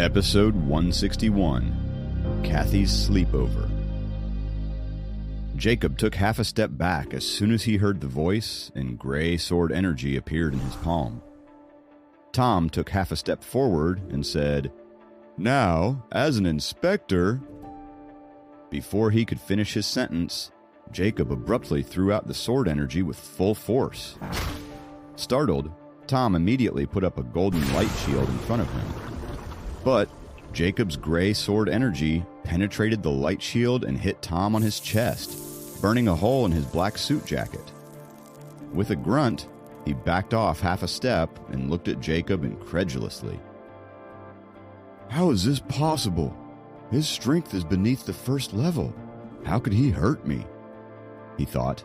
Episode 161, Kathy's Sleepover. Jacob took half a step back as soon as he heard the voice, and gray sword energy appeared in his palm. Tom took half a step forward and said, "Now, as an inspector..." Before he could finish his sentence, Jacob abruptly threw out the sword energy with full force. Startled, Tom immediately put up a golden light shield in front of him. But Jacob's gray sword energy penetrated the light shield and hit Tom on his chest, burning a hole in his black suit jacket. With a grunt, he backed off half a step and looked at Jacob incredulously. "How is this possible? His strength is beneath the first level. How could he hurt me?" he thought.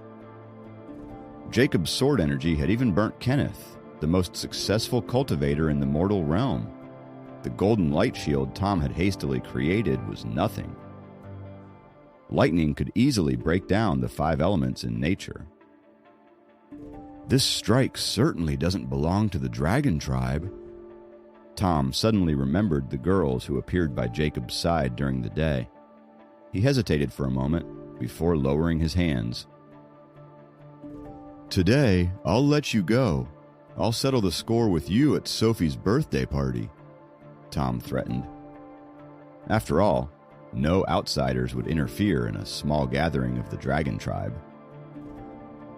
Jacob's sword energy had even burnt Kenneth, the most successful cultivator in the mortal realm. The golden light shield Tom had hastily created was nothing. Lightning could easily break down the 5 elements in nature. This strike certainly doesn't belong to the dragon tribe. Tom suddenly remembered the girls who appeared by Jacob's side during the day. He hesitated for a moment before lowering his hands. "Today, I'll let you go. I'll settle the score with you at Sophie's birthday party," Tom threatened. After all, no outsiders would interfere in a small gathering of the dragon tribe.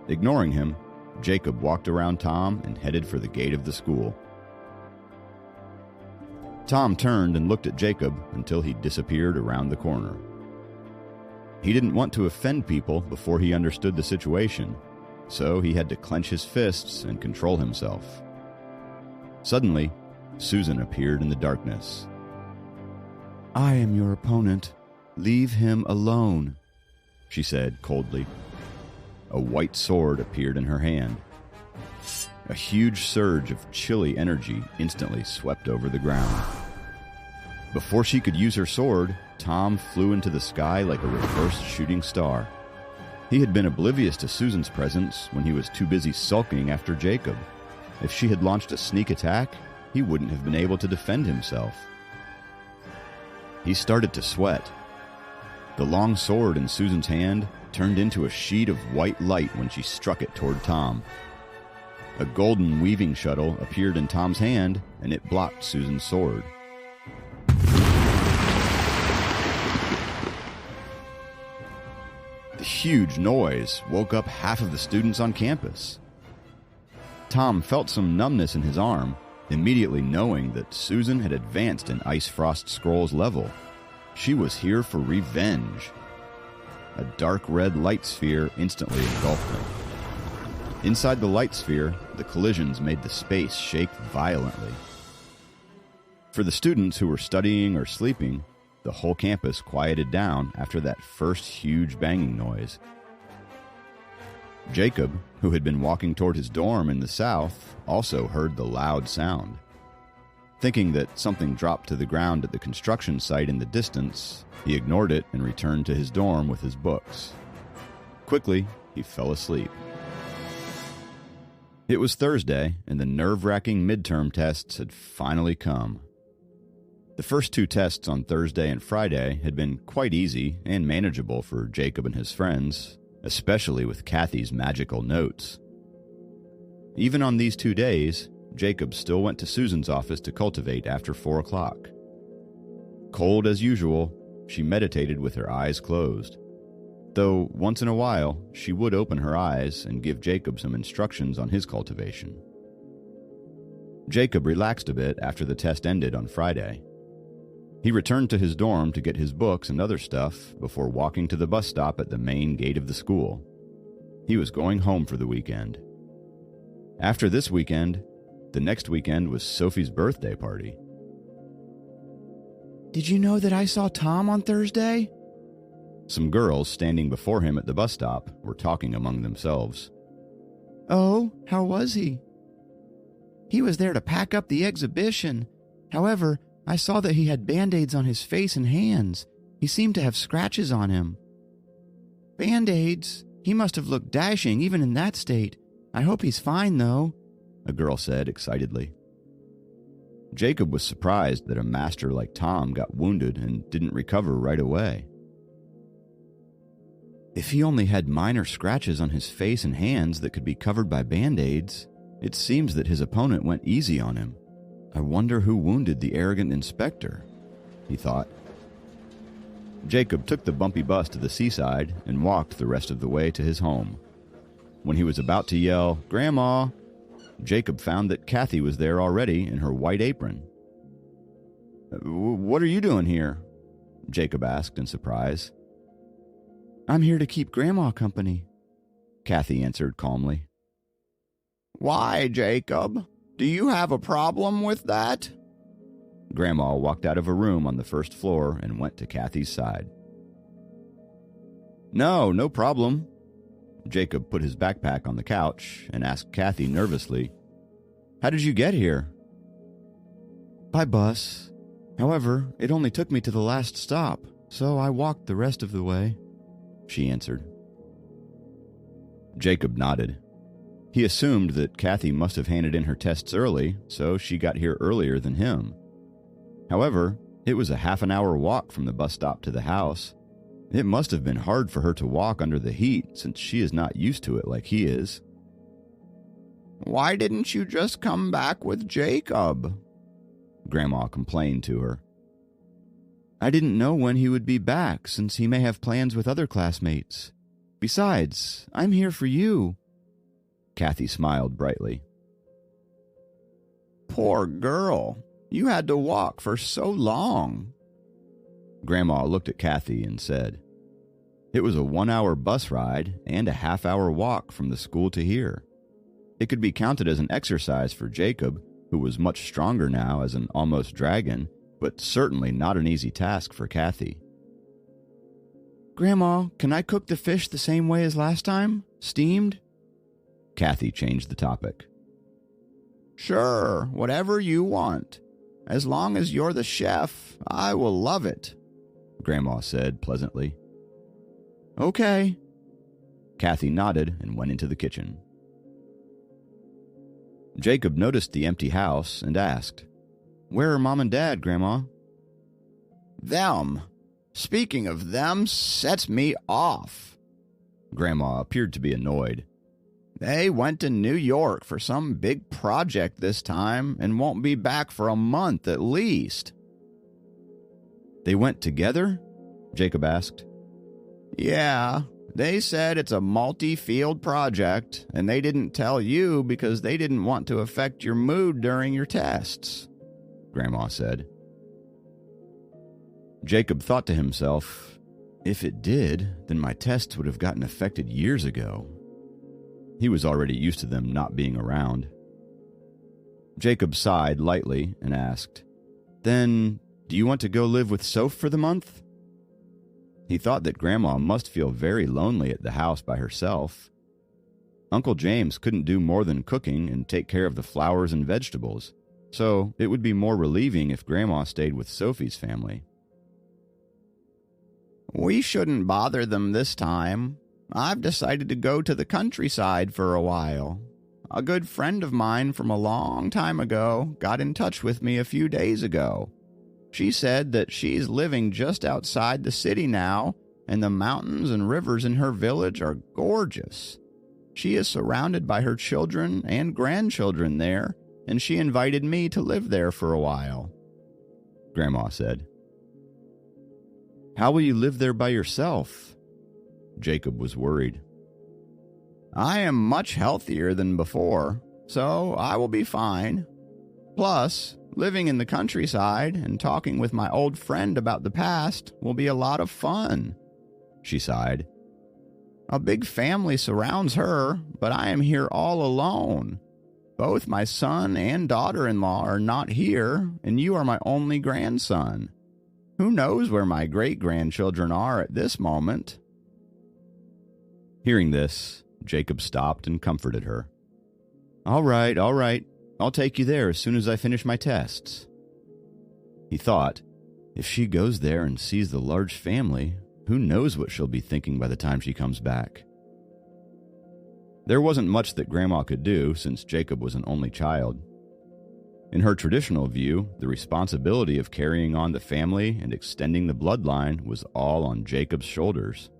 Ignoring him, Jacob walked around Tom and headed for the gate of the school. Tom turned and looked at Jacob until he disappeared around the corner. He didn't want to offend people before he understood the situation, so he had to clench his fists and control himself. Suddenly, Susan appeared in the darkness. "I am your opponent. Leave him alone," she said coldly. A white sword appeared in her hand. A huge surge of chilly energy instantly swept over the ground. Before she could use her sword, Tom flew into the sky like a reversed shooting star. He had been oblivious to Susan's presence when he was too busy sulking after Jacob. If she had launched a sneak attack, he wouldn't have been able to defend himself. He started to sweat. The long sword in Susan's hand turned into a sheet of white light when she struck it toward Tom. A golden weaving shuttle appeared in Tom's hand, and it blocked Susan's sword. The huge noise woke up half of the students on campus. Tom felt some numbness in his arm, immediately knowing that Susan had advanced in Ice Frost Scroll's level. She was here for revenge. A dark red light sphere instantly engulfed him. Inside the light sphere, the collisions made the space shake violently. For the students who were studying or sleeping, the whole campus quieted down after that first huge banging noise. Jacob, who had been walking toward his dorm in the south, also heard the loud sound. Thinking that something dropped to the ground at the construction site in the distance, he ignored it and returned to his dorm with his books. Quickly, he fell asleep. It was Thursday, and the nerve-wracking midterm tests had finally come. The first 2 tests on Thursday and Friday had been quite easy and manageable for Jacob and his friends, especially with Kathy's magical notes. Even on these 2 days, Jacob still went to Susan's office to cultivate after 4 o'clock. Cold as usual, she meditated with her eyes closed. Though once in a while, she would open her eyes and give Jacob some instructions on his cultivation. Jacob relaxed a bit after the test ended on Friday. He returned to his dorm to get his books and other stuff before walking to the bus stop at the main gate of the school. He was going home for the weekend. After this weekend, the next weekend was Sophie's birthday party. "Did you know that I saw Tom on Thursday?" Some girls standing before him at the bus stop were talking among themselves. "Oh, how was he?" "He was there to pack up the exhibition. However, I saw that he had Band-Aids on his face and hands. He seemed to have scratches on him." "Band-Aids? He must have looked dashing even in that state. I hope he's fine, though," a girl said excitedly. Jacob was surprised that a master like Tom got wounded and didn't recover right away. If he only had minor scratches on his face and hands that could be covered by band-aids, it seems that his opponent went easy on him. I wonder who wounded the arrogant inspector, he thought. Jacob took the bumpy bus to the seaside and walked the rest of the way to his home. When he was about to yell, "Grandma!" Jacob found that Kathy was there already in her white apron. "What are you doing here?" Jacob asked in surprise. "I'm here to keep Grandma company," Kathy answered calmly. "Why, Jacob? Do you have a problem with that?" Grandma walked out of a room on the first floor and went to Kathy's side. No problem." Jacob put his backpack on the couch and asked Kathy nervously, "How did you get here?" "By bus. However, it only took me to the last stop, so I walked the rest of the way," she answered. Jacob nodded. He assumed that Kathy must have handed in her tests early, so she got here earlier than him. However, it was a half-an-hour walk from the bus stop to the house. It must have been hard for her to walk under the heat since she is not used to it like he is. "Why didn't you just come back with Jacob?" Grandma complained to her. "I didn't know when he would be back since he may have plans with other classmates. Besides, I'm here for you." Kathy smiled brightly. "Poor girl. You had to walk for so long." Grandma looked at Kathy and said, "It was a 1-hour bus ride and a half-hour walk from the school to here. It could be counted as an exercise for Jacob, who was much stronger now as an almost dragon, but certainly not an easy task for Kathy." "Grandma, can I cook the fish the same way as last time? Steamed?" Kathy changed the topic. "Sure, whatever you want. As long as you're the chef, I will love it," Grandma said pleasantly. "Okay." Kathy nodded and went into the kitchen. Jacob noticed the empty house and asked, "Where are Mom and Dad, Grandma?" "Them. Speaking of them sets me off." Grandma appeared to be annoyed. "They went to New York for some big project this time and won't be back for a month at least." "They went together?" Jacob asked. "Yeah, they said it's a multi-field project, and they didn't tell you because they didn't want to affect your mood during your tests," Grandma said. Jacob thought to himself, if it did, then my tests would have gotten affected years ago. He was already used to them not being around. Jacob sighed lightly and asked, "Then, do you want to go live with Soph for the month?" He thought that Grandma must feel very lonely at the house by herself. Uncle James couldn't do more than cooking and take care of the flowers and vegetables, so it would be more relieving if Grandma stayed with Sophie's family. "We shouldn't bother them this time. I've decided to go to the countryside for a while. A good friend of mine from a long time ago got in touch with me a few days ago. She said that she's living just outside the city now, and the mountains and rivers in her village are gorgeous. She is surrounded by her children and grandchildren there, and she invited me to live there for a while," Grandma said. "How will you live there by yourself?" Jacob was worried. "I am much healthier than before, so I will be fine. Plus, living in the countryside and talking with my old friend about the past will be a lot of fun," she sighed. "A big family surrounds her, but I am here all alone. Both my son and daughter-in-law are not here, and you are my only grandson. Who knows where my great-grandchildren are at this moment?" Hearing this, Jacob stopped and comforted her. All right. I'll take you there as soon as I finish my tests." He thought, if she goes there and sees the large family, who knows what she'll be thinking by the time she comes back. There wasn't much that Grandma could do since Jacob was an only child. In her traditional view, the responsibility of carrying on the family and extending the bloodline was all on Jacob's shoulders.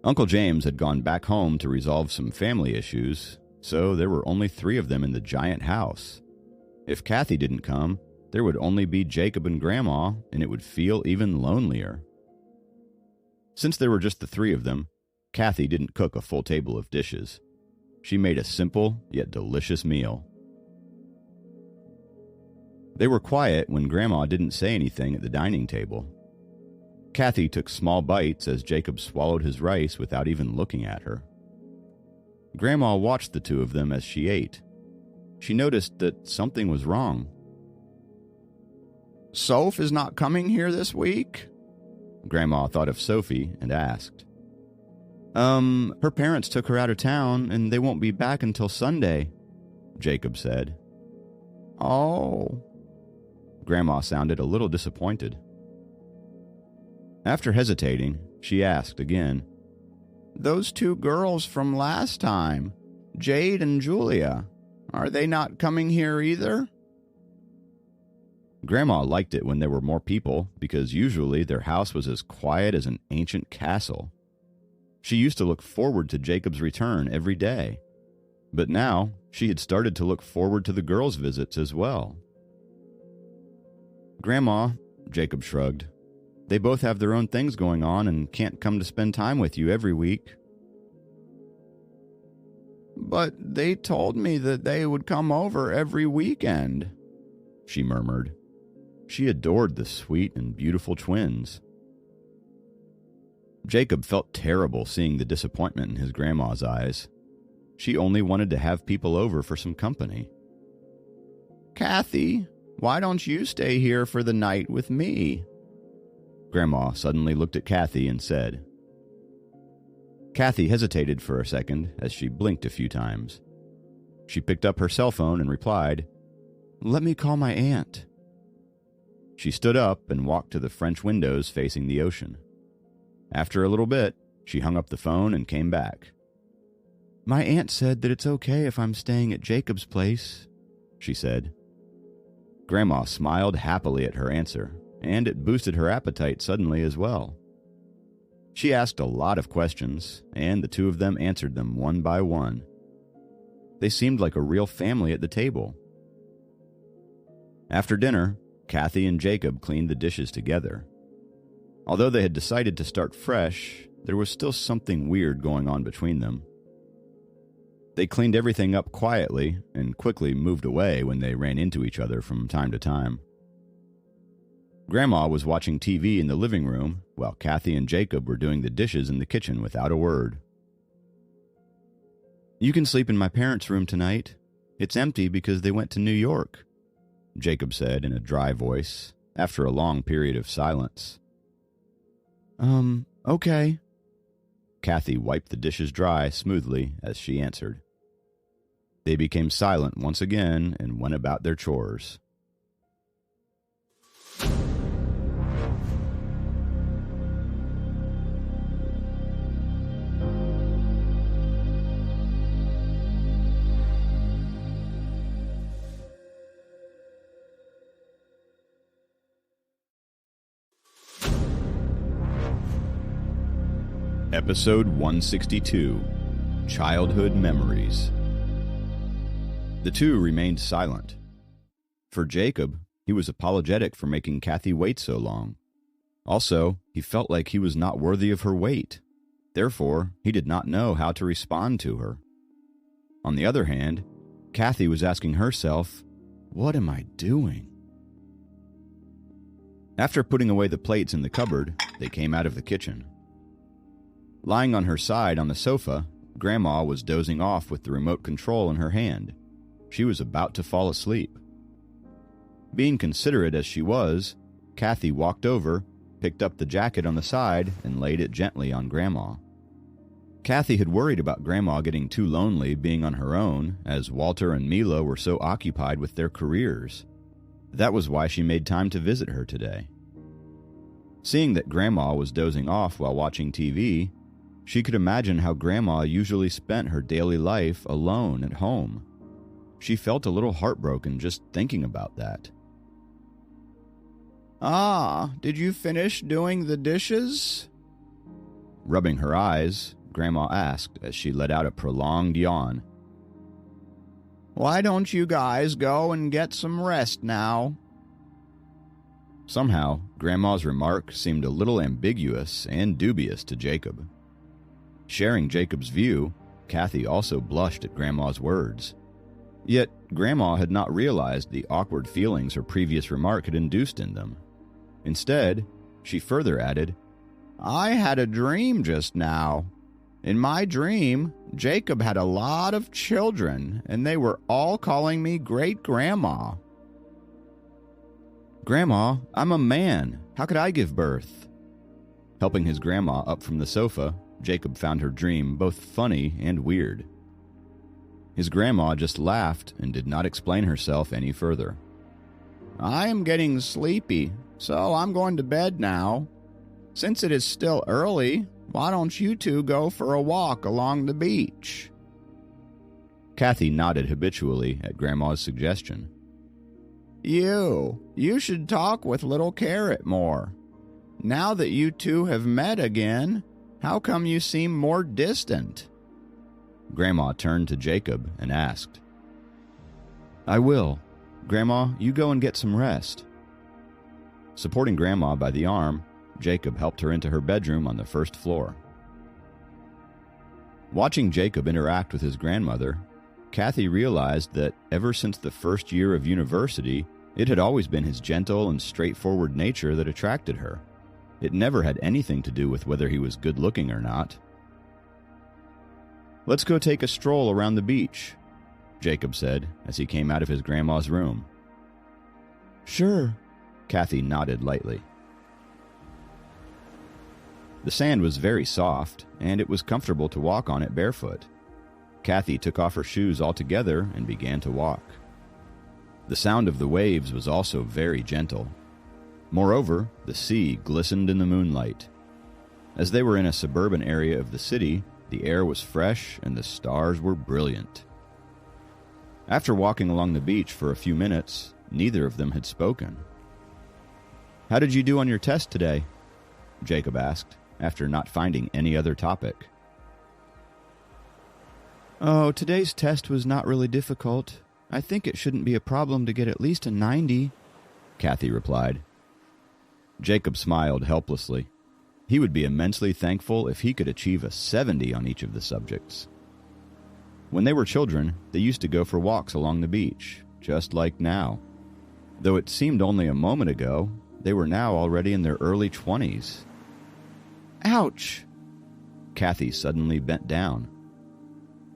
Uncle James had gone back home to resolve some family issues, so there were only 3 of them in the giant house. If Kathy didn't come, there would only be Jacob and Grandma, and it would feel even lonelier. Since there were just the 3 of them, Kathy didn't cook a full table of dishes. She made a simple yet delicious meal. They were quiet when Grandma didn't say anything at the dining table. Kathy took small bites as Jacob swallowed his rice without even looking at her. Grandma watched the 2 of them as she ate. She noticed that something was wrong. "Soph is not coming here this week?" Grandma thought of Sophie and asked. Her parents took her out of town and they won't be back until Sunday," Jacob said. "Oh." Grandma sounded a little disappointed. After hesitating, she asked again, "Those 2 girls from last time, Jade and Julia, are they not coming here either?" Grandma liked it when there were more people because usually their house was as quiet as an ancient castle. She used to look forward to Jacob's return every day, but now she had started to look forward to the girls' visits as well. "Grandma," Jacob shrugged, "they both have their own things going on and can't come to spend time with you every week." "But they told me that they would come over every weekend," she murmured. She adored the sweet and beautiful twins. Jacob felt terrible seeing the disappointment in his grandma's eyes. She only wanted to have people over for some company. "Kathy, why don't you stay here for the night with me?" Grandma suddenly looked at Kathy and said. Kathy hesitated for a second as she blinked a few times. She picked up her cell phone and replied, "Let me call my aunt." She stood up and walked to the French windows facing the ocean. After a little bit, she hung up the phone and came back. "My aunt said that it's okay if I'm staying at Jacob's place," she said. Grandma smiled happily at her answer, and it boosted her appetite suddenly as well. She asked a lot of questions, and the 2 of them answered them one by one. They seemed like a real family at the table. After dinner, Kathy and Jacob cleaned the dishes together. Although they had decided to start fresh, there was still something weird going on between them. They cleaned everything up quietly and quickly moved away when they ran into each other from time to time. Grandma was watching TV in the living room while Kathy and Jacob were doing the dishes in the kitchen without a word. "You can sleep in my parents' room tonight. It's empty because they went to New York," Jacob said in a dry voice after a long period of silence. Okay." Kathy wiped the dishes dry smoothly as she answered. They became silent once again and went about their chores. Episode 162, Childhood Memories. The 2 remained silent. For Jacob, he was apologetic for making Kathy wait so long. Also, he felt like he was not worthy of her wait. Therefore, he did not know how to respond to her. On the other hand, Kathy was asking herself, "What am I doing?" After putting away the plates in the cupboard, they came out of the kitchen. Lying on her side on the sofa, Grandma was dozing off with the remote control in her hand. She was about to fall asleep. Being considerate as she was, Kathy walked over, picked up the jacket on the side, and laid it gently on Grandma. Kathy had worried about Grandma getting too lonely being on her own, as Walter and Mila were so occupied with their careers. That was why she made time to visit her today. Seeing that Grandma was dozing off while watching TV, she could imagine how Grandma usually spent her daily life alone at home. she felt a little heartbroken just thinking about that. "Ah, did you finish doing the dishes?" Rubbing her eyes, Grandma asked as she let out a prolonged yawn. "Why don't you guys go and get some rest now?" Somehow, Grandma's remark seemed a little ambiguous and dubious to Jacob. Sharing Jacob's view, Kathy also blushed at Grandma's words. Yet, Grandma had not realized the awkward feelings her previous remark had induced in them. Instead, she further added, "I had a dream just now. In my dream, Jacob had a lot of children, and they were all calling me great-grandma." "Grandma, I'm a man. How could I give birth?" Helping his grandma up from the sofa, Jacob found her dream both funny and weird. His grandma just laughed and did not explain herself any further. "I am getting sleepy, so I'm going to bed now. Since it is still early, why don't you two go for a walk along the beach?" Kathy nodded habitually at Grandma's suggestion. You should talk with little Carrot more. Now that you two have met again, how come you seem more distant?" Grandma turned to Jacob and asked. "I will. Grandma, you go and get some rest." Supporting Grandma by the arm, Jacob helped her into her bedroom on the first floor. Watching Jacob interact with his grandmother, Kathy realized that ever since the first year of university, it had always been his gentle and straightforward nature that attracted her. It never had anything to do with whether he was good-looking or not. "Let's go take a stroll around the beach," Jacob said as he came out of his grandma's room. "Sure," Kathy nodded lightly. The sand was very soft, and it was comfortable to walk on it barefoot. Kathy took off her shoes altogether and began to walk. The sound of the waves was also very gentle. Moreover, the sea glistened in the moonlight. As they were in a suburban area of the city, the air was fresh and the stars were brilliant. After walking along the beach for a few minutes, neither of them had spoken. "How did you do on your test today?" Jacob asked, after not finding any other topic. "Oh, today's test was not really difficult. I think it shouldn't be a problem to get at least a 90, Kathy replied. Jacob smiled helplessly. He would be immensely thankful if he could achieve a 70 on each of the subjects. When they were children, they used to go for walks along the beach, just like now. Though it seemed only a moment ago, they were now already in their early 20s. Ouch! Kathy suddenly bent down.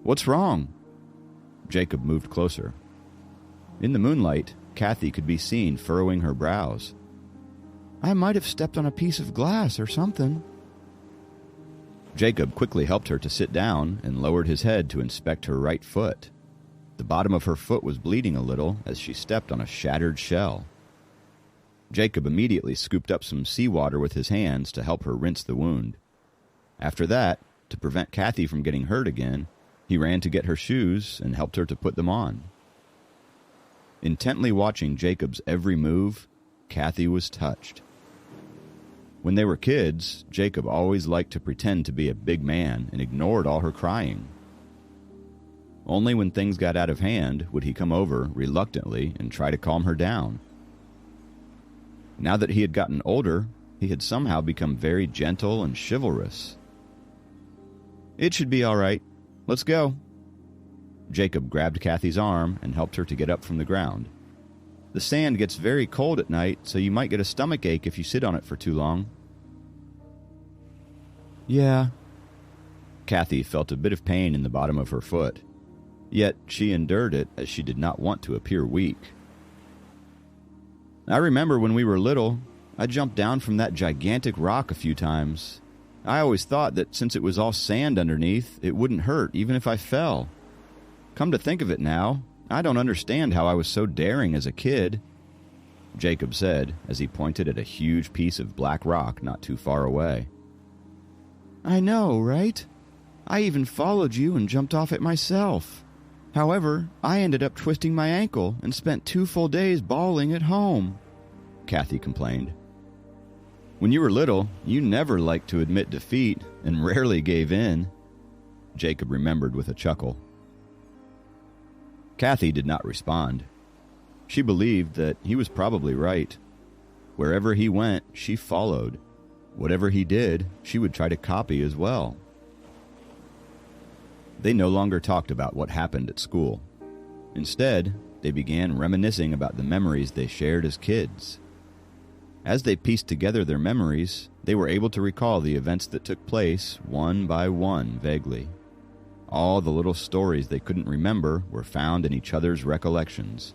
"What's wrong?" Jacob moved closer. In the moonlight, Kathy could be seen furrowing her brows. I might have stepped on a piece of glass or something. Jacob quickly helped her to sit down and lowered his head to inspect her right foot. The bottom of her foot was bleeding a little as she stepped on a shattered shell. Jacob immediately scooped up some seawater with his hands to help her rinse the wound. After that, to prevent Kathy from getting hurt again, he ran to get her shoes and helped her to put them on. Intently watching Jacob's every move, Kathy was touched. When they were kids, Jacob always liked to pretend to be a big man and ignored all her crying. Only when things got out of hand would he come over reluctantly and try to calm her down. Now that he had gotten older, he had somehow become very gentle and chivalrous. "It should be all right. Let's go." Jacob grabbed Kathy's arm and helped her to get up from the ground. "The sand gets very cold at night, so you might get a stomach ache if you sit on it for too long." Yeah. Kathy felt a bit of pain in the bottom of her foot, yet she endured it as she did not want to appear weak. "I remember when we were little, I jumped down from that gigantic rock a few times. I always thought that since it was all sand underneath, it wouldn't hurt even if I fell. Come to think of it now, I don't understand how I was so daring as a kid," Jacob said as he pointed at a huge piece of black rock not too far away. I know, right? I even followed you and jumped off it myself. However, I ended up twisting my ankle and spent 2 full days bawling at home," Kathy complained. "When you were little, you never liked to admit defeat and rarely gave in," Jacob remembered with a chuckle. Kathy did not respond. She believed that he was probably right. Wherever he went, she followed. Whatever he did, she would try to copy as well. They no longer talked about what happened at school. Instead, they began reminiscing about the memories they shared as kids. As they pieced together their memories, they were able to recall the events that took place one by one vaguely. All the little stories they couldn't remember were found in each other's recollections.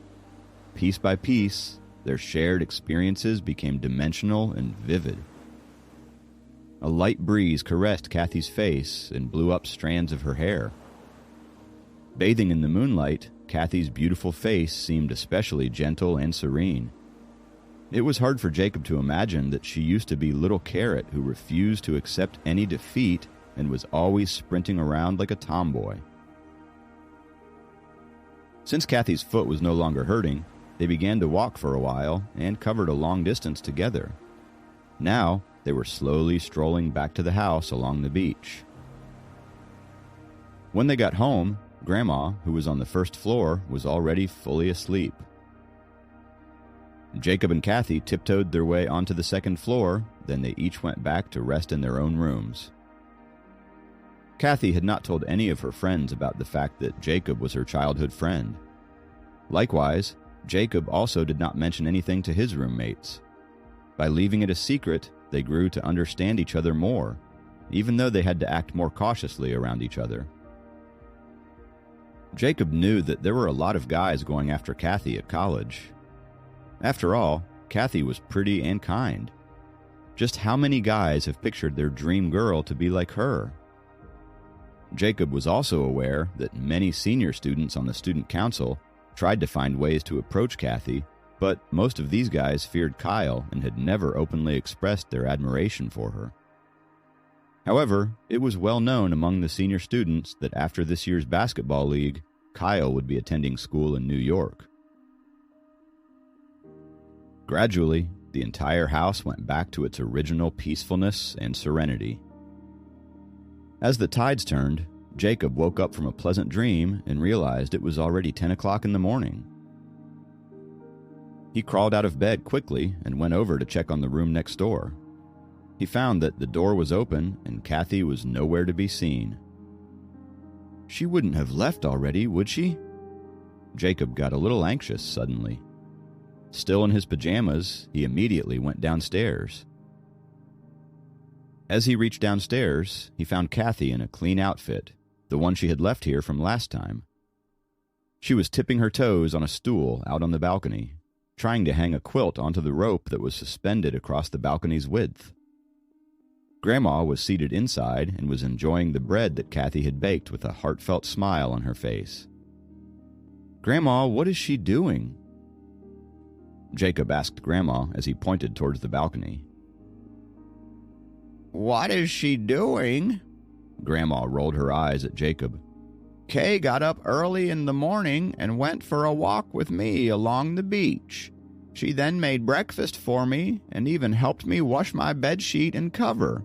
Piece by piece, their shared experiences became dimensional and vivid. A light breeze caressed Kathy's face and blew up strands of her hair. Bathing in the moonlight, Kathy's beautiful face seemed especially gentle and serene. It was hard for Jacob to imagine that she used to be little Carrot who refused to accept any defeat and was always sprinting around like a tomboy. Since Kathy's foot was no longer hurting, they began to walk for a while and covered a long distance together. Now, they were slowly strolling back to the house along the beach. When they got home, Grandma, who was on the first floor, was already fully asleep. Jacob and Kathy tiptoed their way onto the second floor, then they each went back to rest in their own rooms. Kathy had not told any of her friends about the fact that Jacob was her childhood friend. Likewise, Jacob also did not mention anything to his roommates. By leaving it a secret, they grew to understand each other more, even though they had to act more cautiously around each other. Jacob knew that there were a lot of guys going after Kathy at college. After all, Kathy was pretty and kind. Just how many guys have pictured their dream girl to be like her? Jacob was also aware that many senior students on the student council tried to find ways to approach Kathy, but most of these guys feared Kyle and had never openly expressed their admiration for her. However, it was well known among the senior students that after this year's basketball league, Kyle would be attending school in New York. Gradually, the entire house went back to its original peacefulness and serenity. As the tides turned, Jacob woke up from a pleasant dream and realized it was already 10 o'clock in the morning. He crawled out of bed quickly and went over to check on the room next door. He found that the door was open and Kathy was nowhere to be seen. She wouldn't have left already, would she? Jacob got a little anxious suddenly. Still in his pajamas, he immediately went downstairs. As he reached downstairs, he found Kathy in a clean outfit, the one she had left here from last time. She was tipping her toes on a stool out on the balcony, trying to hang a quilt onto the rope that was suspended across the balcony's width. Grandma was seated inside and was enjoying the bread that Kathy had baked with a heartfelt smile on her face. "Grandma, what is she doing?" Jacob asked Grandma as he pointed towards the balcony. "What is she doing?" Grandma rolled her eyes at Jacob. "Kay got up early in the morning and went for a walk with me along the beach. She then made breakfast for me and even helped me wash my bedsheet and cover.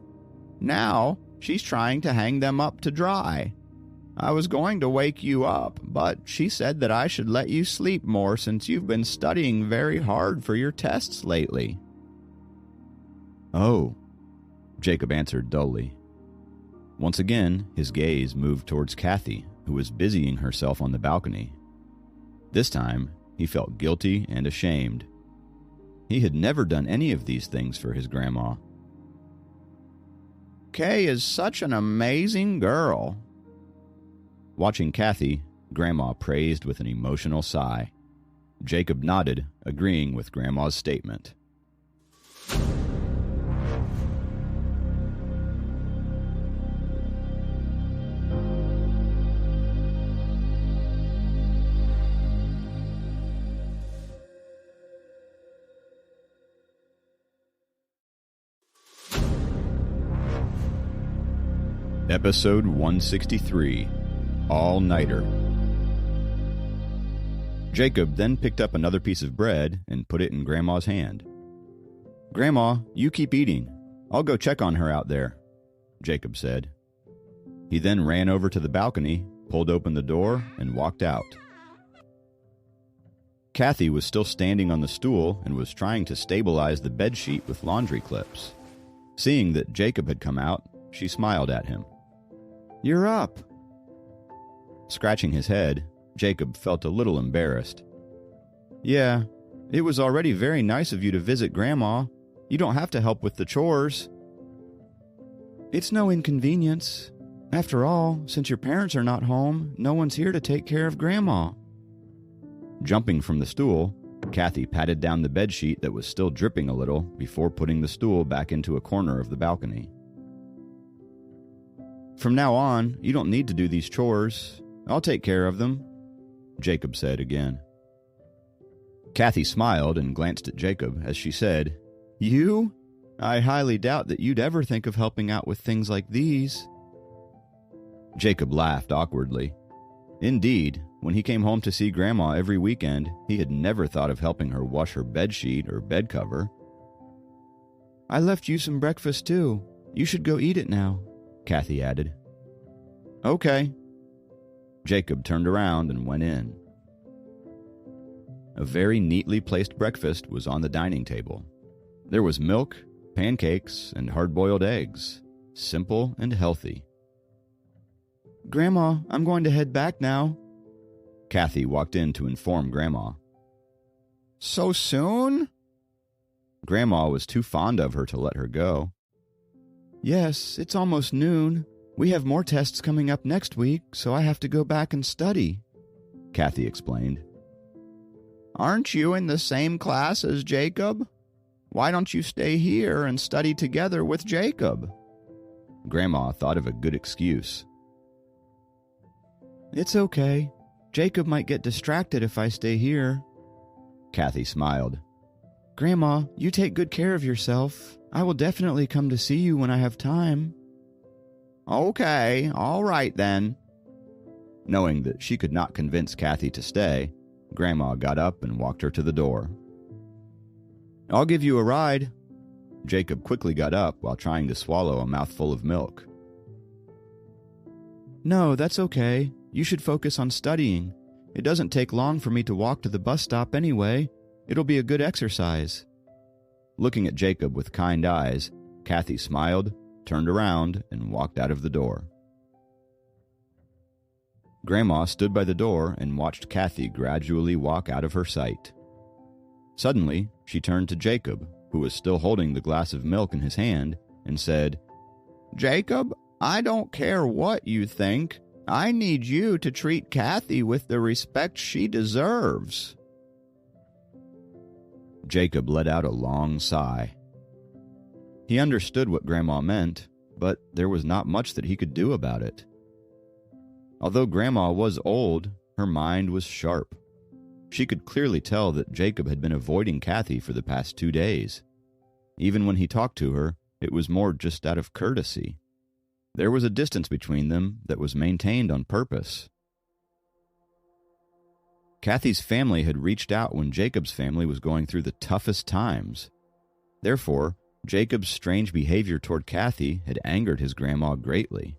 Now she's trying to hang them up to dry. I was going to wake you up, but she said that I should let you sleep more since you've been studying very hard for your tests lately." "Oh," Jacob answered dully. Once again, his gaze moved towards Kathy, who was busying herself on the balcony. This time, he felt guilty and ashamed. He had never done any of these things for his grandma. "Kay is such an amazing girl." Watching Kathy, Grandma praised with an emotional sigh. Jacob nodded, agreeing with Grandma's statement. Episode 163, All-Nighter. Jacob then picked up another piece of bread and put it in Grandma's hand. "Grandma, you keep eating. I'll go check on her out there," Jacob said. He then ran over to the balcony, pulled open the door, and walked out. Kathy was still standing on the stool and was trying to stabilize the bedsheet with laundry clips. Seeing that Jacob had come out, she smiled at him. "You're up." Scratching his head, Jacob felt a little embarrassed. "Yeah, it was already very nice of you to visit Grandma. You don't have to help with the chores." "It's no inconvenience. After all, since your parents are not home, no one's here to take care of Grandma." Jumping from the stool, Kathy patted down the bedsheet that was still dripping a little before putting the stool back into a corner of the balcony. "From now on, you don't need to do these chores. I'll take care of them," Jacob said again. Kathy smiled and glanced at Jacob as she said, "You? I highly doubt that you'd ever think of helping out with things like these." Jacob laughed awkwardly. Indeed, when he came home to see Grandma every weekend, he had never thought of helping her wash her bedsheet or bed cover. "I left you some breakfast too. You should go eat it now," Kathy added. "Okay." Jacob turned around and went in. A very neatly placed breakfast was on the dining table. There was milk, pancakes, and hard-boiled eggs. Simple and healthy. "Grandma, I'm going to head back now." Kathy walked in to inform Grandma. "So soon?" Grandma was too fond of her to let her go. "Yes, it's almost noon. We have more tests coming up next week, so I have to go back and study," Kathy explained. "Aren't you in the same class as Jacob? Why don't you stay here and study together with Jacob?" Grandma thought of a good excuse. "It's okay. Jacob might get distracted if I stay here." Kathy smiled. "Grandma, you take good care of yourself. I will definitely come to see you when I have time." "Okay, all right then." Knowing that she could not convince Kathy to stay, Grandma got up and walked her to the door. "I'll give you a ride." Jacob quickly got up while trying to swallow a mouthful of milk. "No, that's okay. You should focus on studying. It doesn't take long for me to walk to the bus stop anyway. It'll be a good exercise." Looking at Jacob with kind eyes, Kathy smiled, turned around, and walked out of the door. Grandma stood by the door and watched Kathy gradually walk out of her sight. Suddenly, she turned to Jacob, who was still holding the glass of milk in his hand, and said, "Jacob, I don't care what you think. I need you to treat Kathy with the respect she deserves." Jacob let out a long sigh. He understood what Grandma meant, but there was not much that he could do about it. Although Grandma was old, her mind was sharp. She could clearly tell that Jacob had been avoiding Kathy for the past 2 days. Even when he talked to her, it was more just out of courtesy. There was a distance between them that was maintained on purpose. Kathy's family had reached out when Jacob's family was going through the toughest times. Therefore, Jacob's strange behavior toward Kathy had angered his grandma greatly.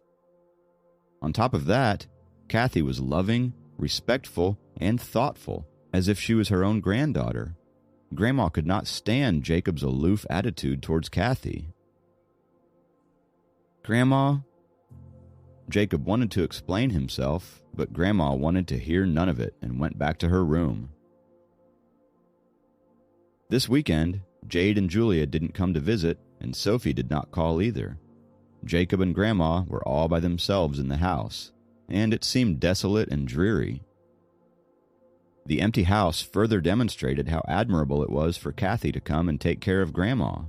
On top of that, Kathy was loving, respectful, and thoughtful, as if she was her own granddaughter. Grandma could not stand Jacob's aloof attitude towards Kathy. "Grandma?" Jacob wanted to explain himself, but Grandma wanted to hear none of it and went back to her room. This weekend, Jade and Julia didn't come to visit, and Sophie did not call either. Jacob and Grandma were all by themselves in the house, and it seemed desolate and dreary. The empty house further demonstrated how admirable it was for Kathy to come and take care of Grandma.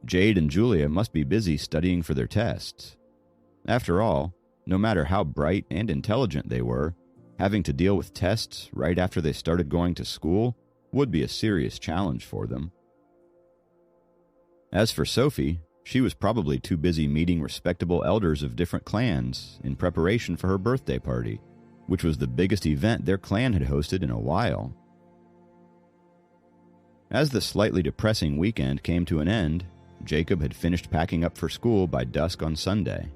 Jade and Julia must be busy studying for their tests. After all, no matter how bright and intelligent they were, having to deal with tests right after they started going to school would be a serious challenge for them. As for Sophie, she was probably too busy meeting respectable elders of different clans in preparation for her birthday party, which was the biggest event their clan had hosted in a while. As the slightly depressing weekend came to an end, Jacob had finished packing up for school by dusk on Sunday.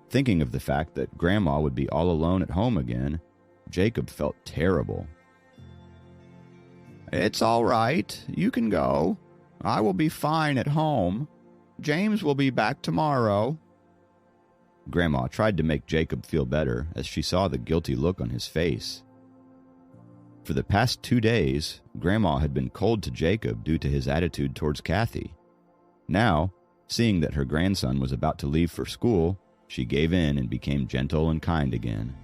Thinking of the fact that Grandma would be all alone at home again, Jacob felt terrible. "It's all right. You can go. I will be fine at home. James will be back tomorrow." Grandma tried to make Jacob feel better as she saw the guilty look on his face. For the past 2 days, Grandma had been cold to Jacob due to his attitude towards Kathy. Now, seeing that her grandson was about to leave for school, she gave in and became gentle and kind again.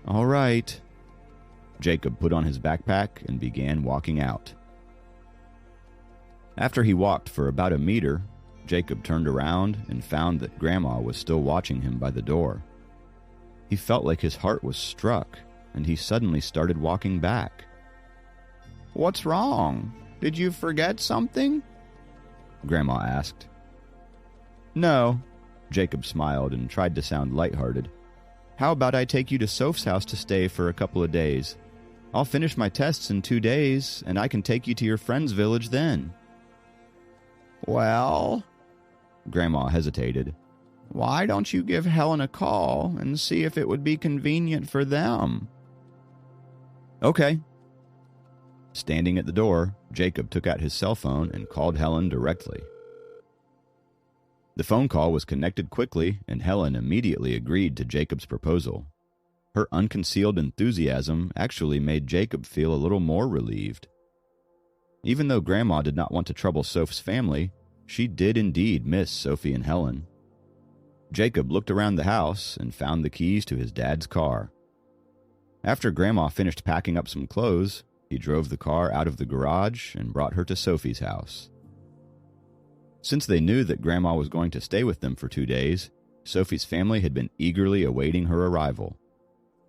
"All right." Jacob put on his backpack and began walking out. After he walked for about a meter, Jacob turned around and found that Grandma was still watching him by the door. He felt like his heart was struck, and he suddenly started walking back. "What's wrong? Did you forget something?" Grandma asked. "No," Jacob smiled and tried to sound lighthearted. "How about I take you to Soph's house to stay for a couple of days? I'll finish my tests in 2 days, and I can take you to your friend's village then." "Well," Grandma hesitated. "why don't you give Helen a call and see if it would be convenient for them?" "Okay." Standing at the door, Jacob took out his cell phone and called Helen directly. The phone call was connected quickly, and Helen immediately agreed to Jacob's proposal. Her unconcealed enthusiasm actually made Jacob feel a little more relieved. Even though Grandma did not want to trouble Soph's family, she did indeed miss Sophie and Helen. Jacob looked around the house and found the keys to his dad's car. After Grandma finished packing up some clothes, he drove the car out of the garage and brought her to Sophie's house. Since they knew that Grandma was going to stay with them for 2 days, Sophie's family had been eagerly awaiting her arrival.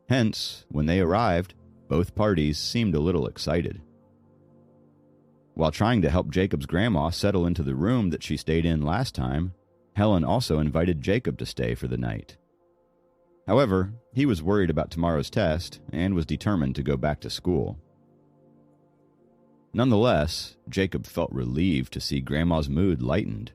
Hence, when they arrived, both parties seemed a little excited. While trying to help Jacob's grandma settle into the room that she stayed in last time, Helen also invited Jacob to stay for the night. However, he was worried about tomorrow's test and was determined to go back to school. Nonetheless, Jacob felt relieved to see Grandma's mood lightened.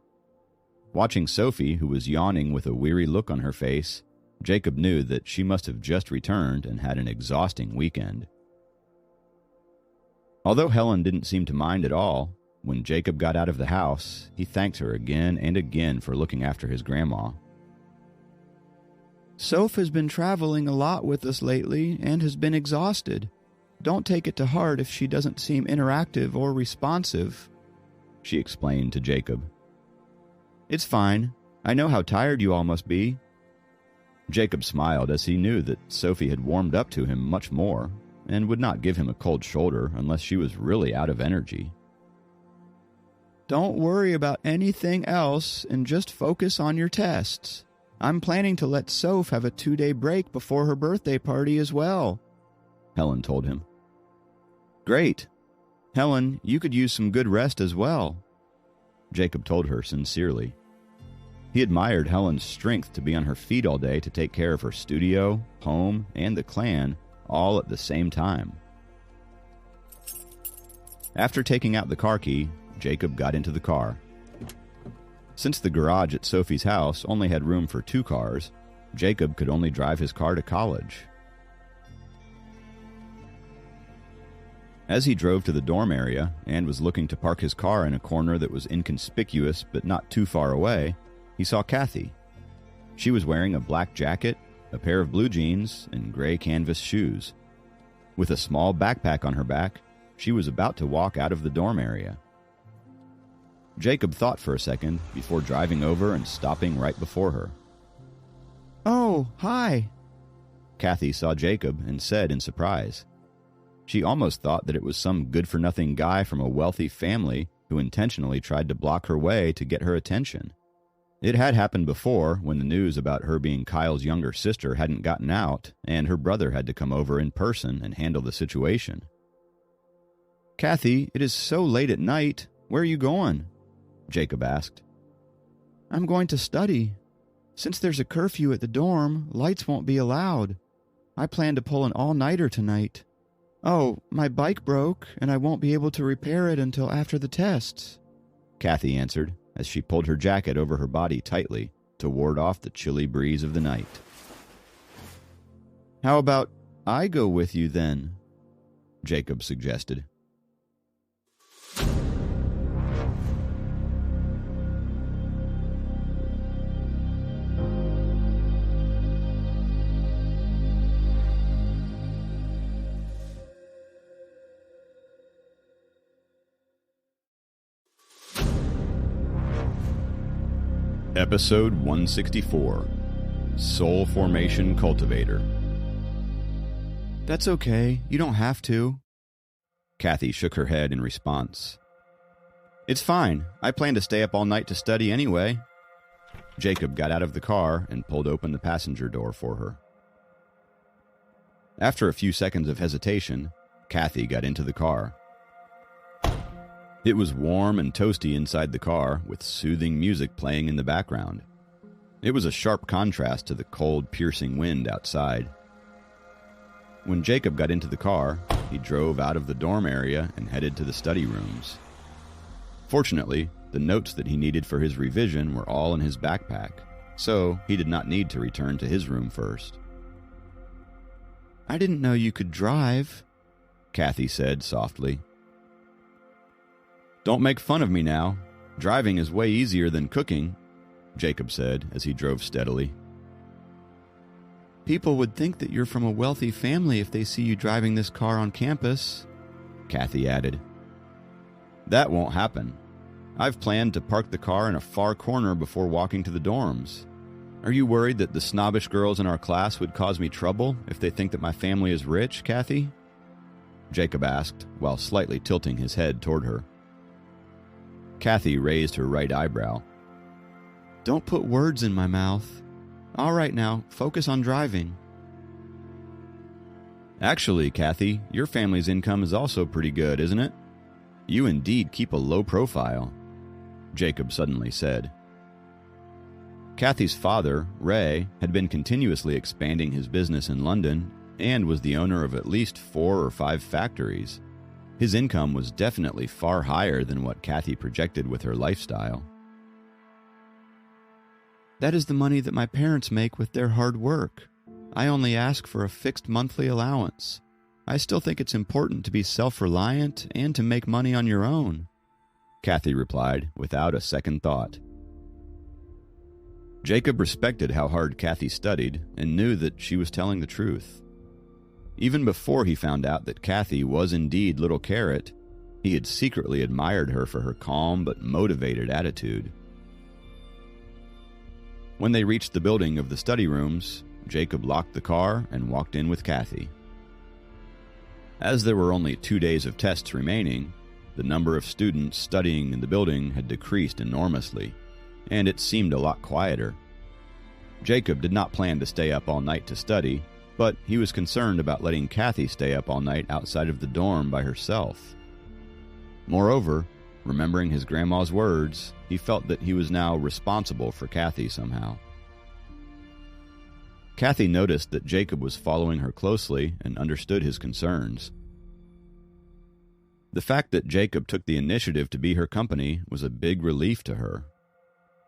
Watching Sophie, who was yawning with a weary look on her face, Jacob knew that she must have just returned and had an exhausting weekend. Although Helen didn't seem to mind at all, when Jacob got out of the house, he thanked her again and again for looking after his grandma. "Soph has been traveling a lot with us lately and has been exhausted. Don't take it to heart if she doesn't seem interactive or responsive," she explained to Jacob. "It's fine. I know how tired you all must be." Jacob smiled as he knew that Sophie had warmed up to him much more and would not give him a cold shoulder unless she was really out of energy. "Don't worry about anything else and just focus on your tests. I'm planning to let Soph have a 2-day break before her birthday party as well," Helen told him. "Great. Helen, you could use some good rest as well," Jacob told her sincerely. He admired Helen's strength to be on her feet all day to take care of her studio, home, and the clan, all at the same time. After taking out the car key, Jacob got into the car. Since the garage at Sophie's house only had room for 2 cars, Jacob could only drive his car to college. As he drove to the dorm area and was looking to park his car in a corner that was inconspicuous but not too far away, he saw Kathy. She was wearing a black jacket, a pair of blue jeans, and gray canvas shoes. With a small backpack on her back, she was about to walk out of the dorm area. Jacob thought for a second before driving over and stopping right before her. "Oh, hi." Kathy saw Jacob and said in surprise. She almost thought that it was some good-for-nothing guy from a wealthy family who intentionally tried to block her way to get her attention. It had happened before when the news about her being Kyle's younger sister hadn't gotten out, and her brother had to come over in person and handle the situation. "Kathy, it is so late at night. Where are you going?" Jacob asked. "I'm going to study. Since there's a curfew at the dorm, lights won't be allowed. I plan to pull an all-nighter tonight. Oh, my bike broke, and I won't be able to repair it until after the tests," Kathy answered as she pulled her jacket over her body tightly to ward off the chilly breeze of the night. "How about I go with you then?" Jacob suggested. Episode 164, Soul Formation Cultivator. "That's okay. You don't have to." Kathy shook her head in response. "It's fine. I plan to stay up all night to study anyway." Jacob got out of the car and pulled open the passenger door for her. After a few seconds of hesitation, Kathy got into the car. It was warm and toasty inside the car, with soothing music playing in the background. It was a sharp contrast to the cold, piercing wind outside. When Jacob got into the car, he drove out of the dorm area and headed to the study rooms. Fortunately, the notes that he needed for his revision were all in his backpack, so he did not need to return to his room first. "I didn't know you could drive," Kathy said softly. "Don't make fun of me now. Driving is way easier than cooking," Jacob said as he drove steadily. "People would think that you're from a wealthy family if they see you driving this car on campus," Kathy added. "That won't happen. I've planned to park the car in a far corner before walking to the dorms. Are you worried that the snobbish girls in our class would cause me trouble if they think that my family is rich, Kathy?" Jacob asked, while slightly tilting his head toward her. Kathy raised her right eyebrow. "Don't put words in my mouth. All right now, focus on driving." "Actually, Kathy, your family's income is also pretty good, isn't it? You indeed keep a low profile," Jacob suddenly said. Kathy's father, Ray, had been continuously expanding his business in London and was the owner of at least 4 or 5 factories. His income was definitely far higher than what Kathy projected with her lifestyle. "That is the money that my parents make with their hard work. I only ask for a fixed monthly allowance. I still think it's important to be self-reliant and to make money on your own," Kathy replied without a second thought. Jacob respected how hard Kathy studied and knew that she was telling the truth. Even before he found out that Kathy was indeed Little Carrot, he had secretly admired her for her calm but motivated attitude. When they reached the building of the study rooms, Jacob locked the car and walked in with Kathy. As there were only 2 days of tests remaining, the number of students studying in the building had decreased enormously, and it seemed a lot quieter. Jacob did not plan to stay up all night to study, but he was concerned about letting Kathy stay up all night outside of the dorm by herself. Moreover, remembering his grandma's words, he felt that he was now responsible for Kathy somehow. Kathy noticed that Jacob was following her closely and understood his concerns. The fact that Jacob took the initiative to be her company was a big relief to her.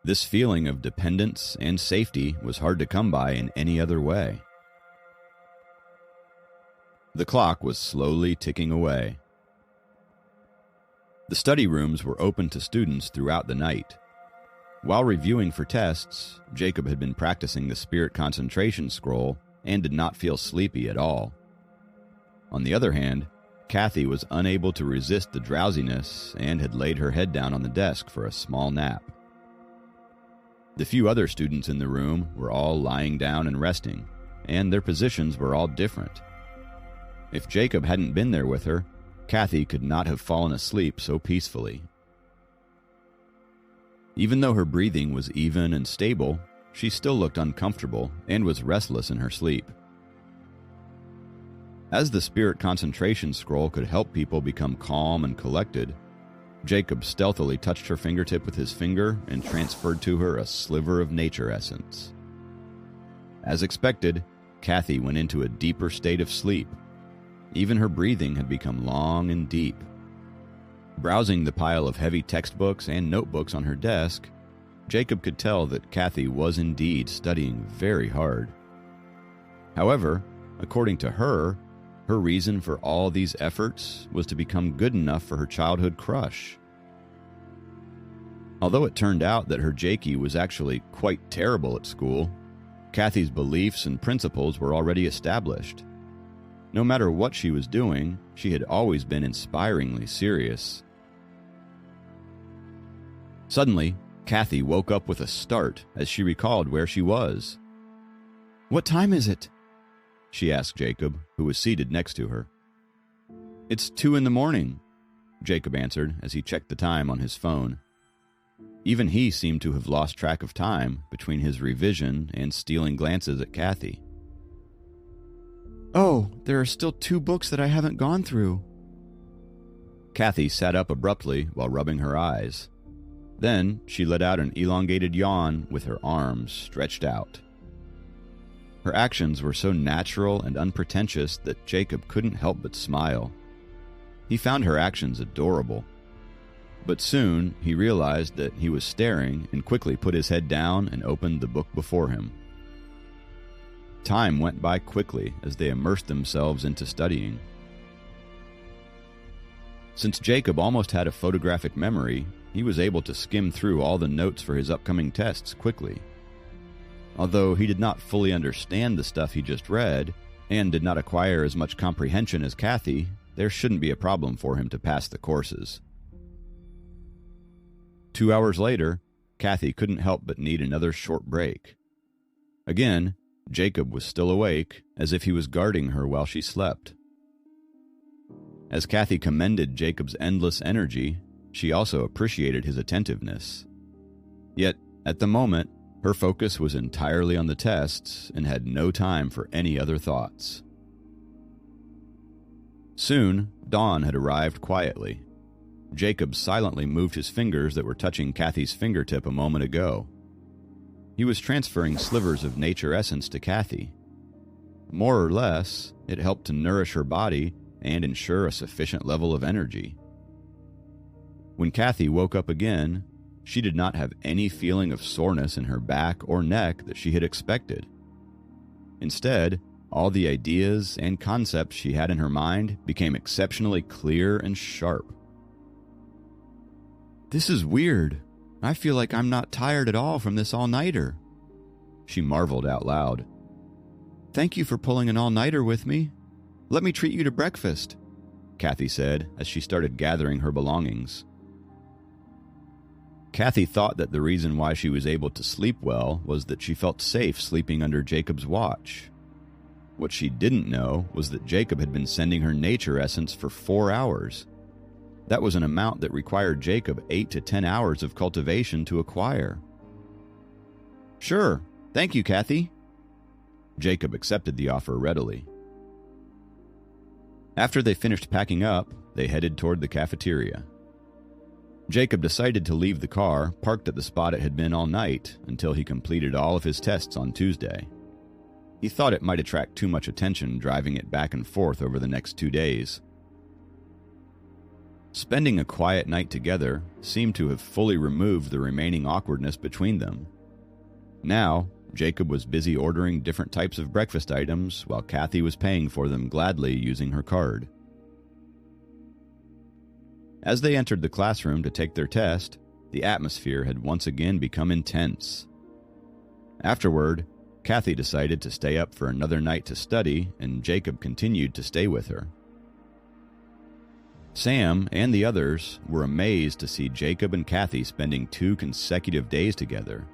This feeling of dependence and safety was hard to come by in any other way. The clock was slowly ticking away. The study rooms were open to students throughout the night. While reviewing for tests, Jacob had been practicing the spirit concentration scroll and did not feel sleepy at all. On the other hand, Kathy was unable to resist the drowsiness and had laid her head down on the desk for a small nap. The few other students in the room were all lying down and resting, and their positions were all different. If Jacob hadn't been there with her, Kathy could not have fallen asleep so peacefully. Even though her breathing was even and stable, she still looked uncomfortable and was restless in her sleep. As the spirit concentration scroll could help people become calm and collected, Jacob stealthily touched her fingertip with his finger and transferred to her a sliver of nature essence. As expected, Kathy went into a deeper state of sleep. Even her breathing had become long and deep. Browsing the pile of heavy textbooks and notebooks on her desk, Jacob could tell that Kathy was indeed studying very hard. However, according to her reason for all these efforts was to become good enough for her childhood crush. Although it turned out that her Jakey was actually quite terrible at school, Kathy's beliefs and principles were already established. No matter what she was doing, she had always been inspiringly serious. Suddenly, Kathy woke up with a start as she recalled where she was. "What time is it?" she asked Jacob, who was seated next to her. "It's 2 a.m, Jacob answered as he checked the time on his phone. Even he seemed to have lost track of time between his revision and stealing glances at Kathy. "Oh, there are still 2 books that I haven't gone through." Kathy sat up abruptly while rubbing her eyes. Then she let out an elongated yawn with her arms stretched out. Her actions were so natural and unpretentious that Jacob couldn't help but smile. He found her actions adorable. But soon he realized that he was staring and quickly put his head down and opened the book before him. Time went by quickly as they immersed themselves into studying. Since Jacob almost had a photographic memory, he was able to skim through all the notes for his upcoming tests quickly. Although he did not fully understand the stuff he just read, and did not acquire as much comprehension as Kathy, there shouldn't be a problem for him to pass the courses. 2 hours later, Kathy couldn't help but need another short break. Again, Jacob was still awake, as if he was guarding her while she slept. As Kathy commended Jacob's endless energy, she also appreciated his attentiveness. Yet, at the moment, her focus was entirely on the tests and had no time for any other thoughts. Soon, dawn had arrived quietly. Jacob silently moved his fingers that were touching Kathy's fingertip a moment ago. He was transferring slivers of nature essence to Kathy. More or less, it helped to nourish her body and ensure a sufficient level of energy. When Kathy woke up again, she did not have any feeling of soreness in her back or neck that she had expected. Instead, all the ideas and concepts she had in her mind became exceptionally clear and sharp. "This is weird. I feel like I'm not tired at all from this all-nighter," she marveled out loud. "Thank you for pulling an all-nighter with me. Let me treat you to breakfast," Kathy said as she started gathering her belongings. Kathy thought that the reason why she was able to sleep well was that she felt safe sleeping under Jacob's watch. What she didn't know was that Jacob had been sending her nature essence for 4 hours. That was an amount that required Jacob 8 to 10 hours of cultivation to acquire. "Sure. Thank you, Kathy." Jacob accepted the offer readily. After they finished packing up, they headed toward the cafeteria. Jacob decided to leave the car parked at the spot it had been all night until he completed all of his tests on Tuesday. He thought it might attract too much attention driving it back and forth over the next 2 days. Spending a quiet night together seemed to have fully removed the remaining awkwardness between them. Now, Jacob was busy ordering different types of breakfast items while Kathy was paying for them gladly using her card. As they entered the classroom to take their test, the atmosphere had once again become intense. Afterward, Kathy decided to stay up for another night to study, and Jacob continued to stay with her. Sam and the others were amazed to see Jacob and Kathy spending 2 consecutive days together.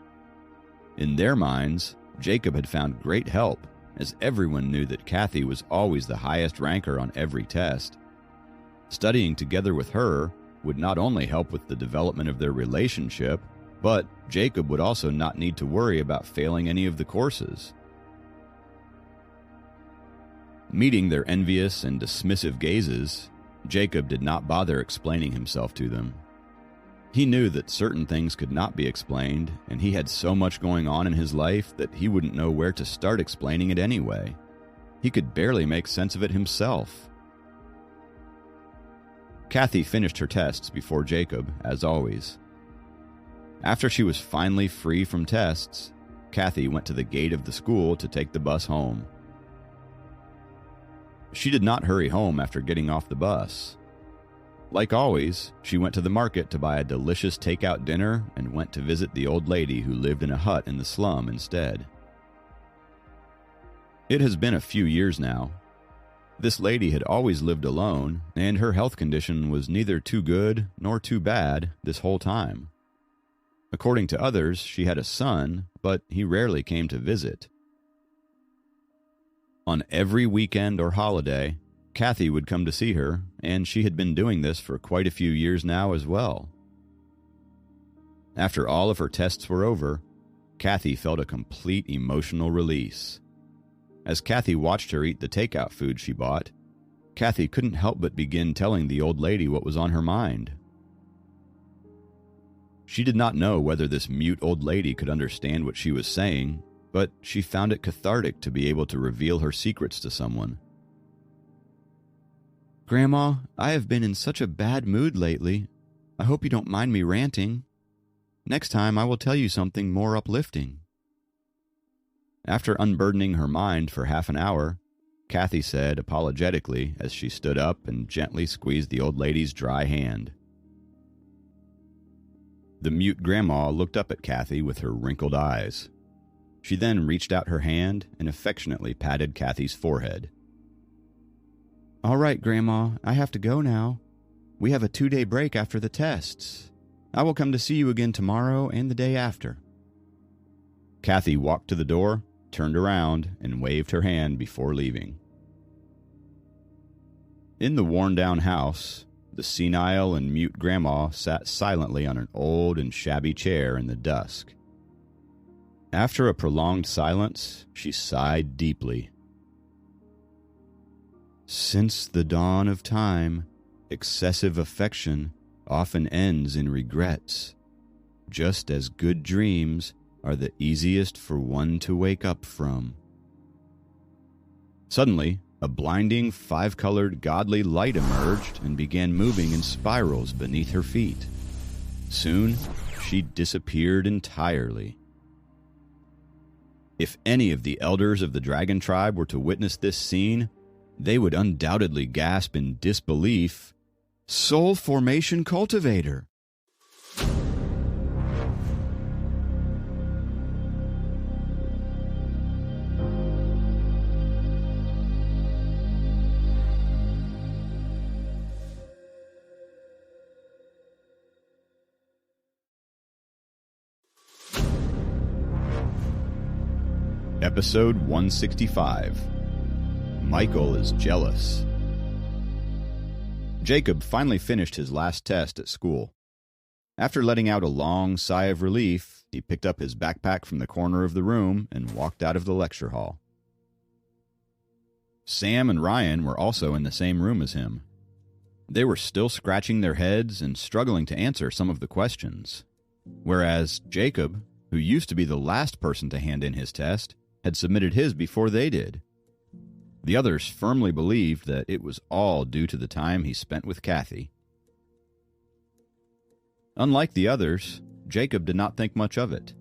In their minds, Jacob had found great help, as everyone knew that Kathy was always the highest ranker on every test. Studying together with her would not only help with the development of their relationship, but Jacob would also not need to worry about failing any of the courses. Meeting their envious and dismissive gazes, Jacob did not bother explaining himself to them. He knew that certain things could not be explained, and he had so much going on in his life that he wouldn't know where to start explaining it anyway. He could barely make sense of it himself. Kathy finished her tests before Jacob, as always. After she was finally free from tests, Kathy went to the gate of the school to take the bus home. She did not hurry home after getting off the bus. Like always, she went to the market to buy a delicious takeout dinner and went to visit the old lady who lived in a hut in the slum instead. It has been a few years now. This lady had always lived alone, and her health condition was neither too good nor too bad this whole time. According to others, she had a son, but he rarely came to visit. On every weekend or holiday, Kathy would come to see her, and she had been doing this for quite a few years now as well. After all of her tests were over, Kathy felt a complete emotional release. As Kathy watched her eat the takeout food she bought, Kathy couldn't help but begin telling the old lady what was on her mind. She did not know whether this mute old lady could understand what she was saying, but she found it cathartic to be able to reveal her secrets to someone. Grandma, I have been in such a bad mood lately. I hope you don't mind me ranting. Next time I will tell you something more uplifting. After unburdening her mind for half an hour, Kathy said apologetically as she stood up and gently squeezed the old lady's dry hand. The mute grandma looked up at Kathy with her wrinkled eyes. She then reached out her hand and affectionately patted Kathy's forehead. All right, Grandma, I have to go now. We have a 2-day break after the tests. I will come to see you again tomorrow and the day after. Kathy walked to the door, turned around, and waved her hand before leaving. In the worn-down house, the senile and mute grandma sat silently on an old and shabby chair in the dusk. After a prolonged silence, she sighed deeply. Since the dawn of time, excessive affection often ends in regrets, just as good dreams are the easiest for one to wake up from. Suddenly, a blinding, 5-colored, godly light emerged and began moving in spirals beneath her feet. Soon, she disappeared entirely. If any of the elders of the dragon tribe were to witness this scene, they would undoubtedly gasp in disbelief, "Soul Formation Cultivator!" Episode 165. Michael is jealous. Jacob finally finished his last test at school. After letting out a long sigh of relief, he picked up his backpack from the corner of the room and walked out of the lecture hall. Sam and Ryan were also in the same room as him. They were still scratching their heads and struggling to answer some of the questions, whereas Jacob, who used to be the last person to hand in his test, had submitted his before they did. The others firmly believed that it was all due to the time he spent with Kathy. Unlike the others, Jacob did not think much of it.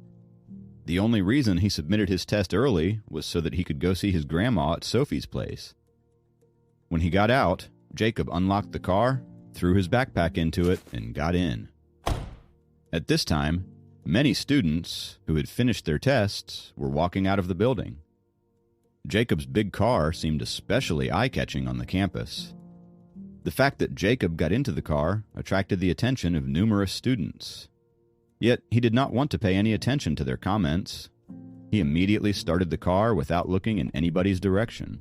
The only reason he submitted his test early was so that he could go see his grandma at Sophie's place. When he got out, Jacob unlocked the car, threw his backpack into it, and got in. At this time, many students who had finished their tests were walking out of the building. Jacob's big car seemed especially eye-catching on the campus. The fact that Jacob got into the car attracted the attention of numerous students. Yet he did not want to pay any attention to their comments. He immediately started the car without looking in anybody's direction.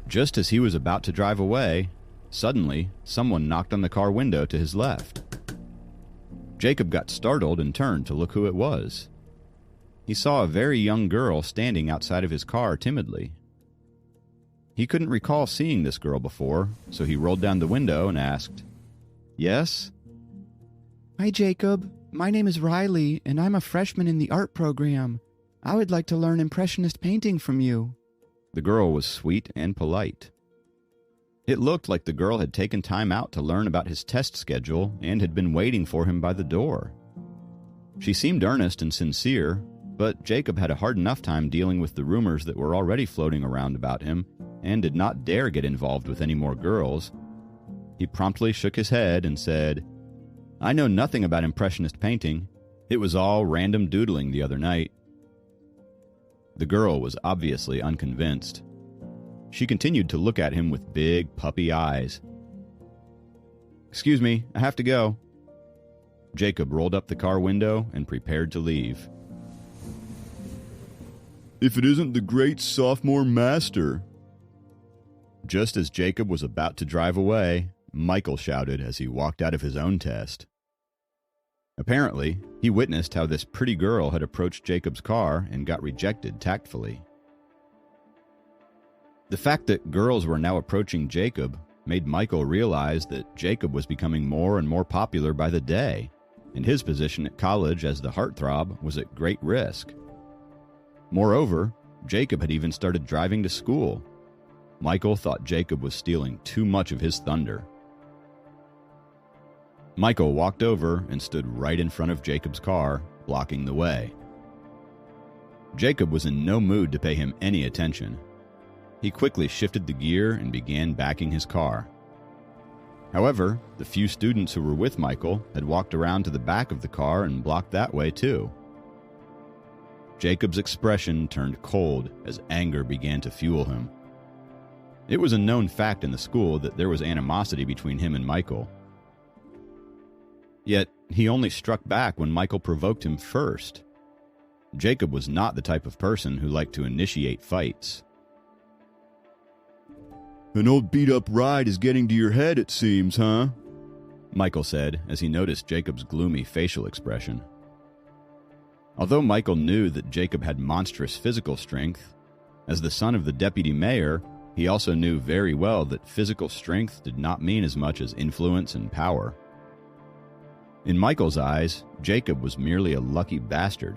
Just as he was about to drive away, suddenly someone knocked on the car window to his left. Jacob got startled and turned to look who it was. He saw a very young girl standing outside of his car timidly. He couldn't recall seeing this girl before, so he rolled down the window and asked, "Yes? Hi, Jacob. My name is Riley, and I'm a freshman in the art program. I would like to learn Impressionist painting from you. The girl was sweet and polite. It looked like the girl had taken time out to learn about his test schedule and had been waiting for him by the door. She seemed earnest and sincere, but Jacob had a hard enough time dealing with the rumors that were already floating around about him and did not dare get involved with any more girls. He promptly shook his head and said, "I know nothing about Impressionist painting. It was all random doodling the other night." The girl was obviously unconvinced. She continued to look at him with big puppy eyes. "Excuse me, I have to go." Jacob rolled up the car window and prepared to leave. "If it isn't the great sophomore master." Just as Jacob was about to drive away, Michael shouted as he walked out of his own test. Apparently, he witnessed how this pretty girl had approached Jacob's car and got rejected tactfully. The fact that girls were now approaching Jacob made Michael realize that Jacob was becoming more and more popular by the day, and his position at college as the heartthrob was at great risk. Moreover, Jacob had even started driving to school. Michael thought Jacob was stealing too much of his thunder. Michael walked over and stood right in front of Jacob's car, blocking the way. Jacob was in no mood to pay him any attention. He quickly shifted the gear and began backing his car. However, the few students who were with Michael had walked around to the back of the car and blocked that way too. Jacob's expression turned cold as anger began to fuel him. It was a known fact in the school that there was animosity between him and Michael. Yet, he only struck back when Michael provoked him first. Jacob was not the type of person who liked to initiate fights. "An old beat-up ride is getting to your head, it seems, huh?" Michael said as he noticed Jacob's gloomy facial expression. Although Michael knew that Jacob had monstrous physical strength, as the son of the deputy mayor, he also knew very well that physical strength did not mean as much as influence and power. In Michael's eyes, Jacob was merely a lucky bastard.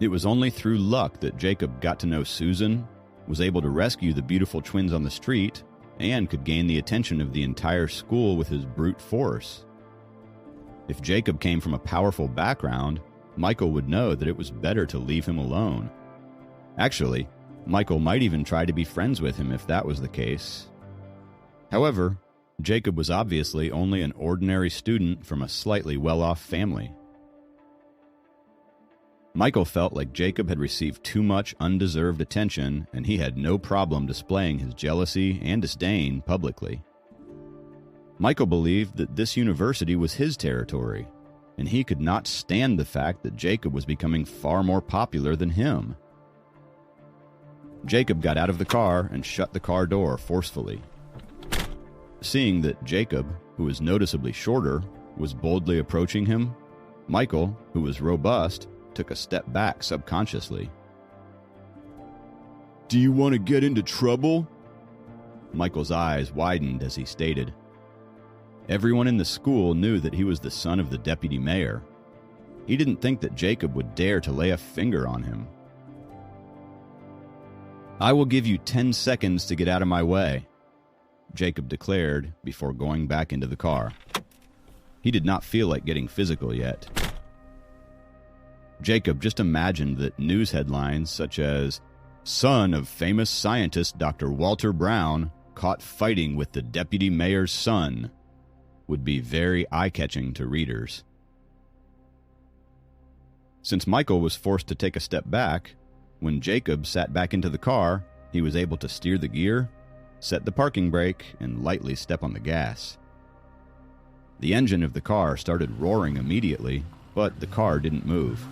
It was only through luck that Jacob got to know Susan, was able to rescue the beautiful twins on the street, and could gain the attention of the entire school with his brute force. If Jacob came from a powerful background, Michael would know that it was better to leave him alone. Actually, Michael might even try to be friends with him if that was the case. However, Jacob was obviously only an ordinary student from a slightly well-off family. Michael felt like Jacob had received too much undeserved attention, and he had no problem displaying his jealousy and disdain publicly. Michael believed that this university was his territory, and he could not stand the fact that Jacob was becoming far more popular than him. Jacob got out of the car and shut the car door forcefully. Seeing that Jacob, who was noticeably shorter, was boldly approaching him, Michael, who was robust, took a step back subconsciously. "Do you want to get into trouble?" Michael's eyes widened as he stated. Everyone in the school knew that he was the son of the deputy mayor. He didn't think that Jacob would dare to lay a finger on him. "I will give you 10 seconds to get out of my way," Jacob declared before going back into the car. He did not feel like getting physical yet. Jacob just imagined that news headlines such as, "Son of famous scientist Dr. Walter Brown caught fighting with the deputy mayor's son," would be very eye-catching to readers. Since Michael was forced to take a step back, when Jacob sat back into the car, he was able to steer the gear, set the parking brake, and lightly step on the gas. The engine of the car started roaring immediately, but the car didn't move.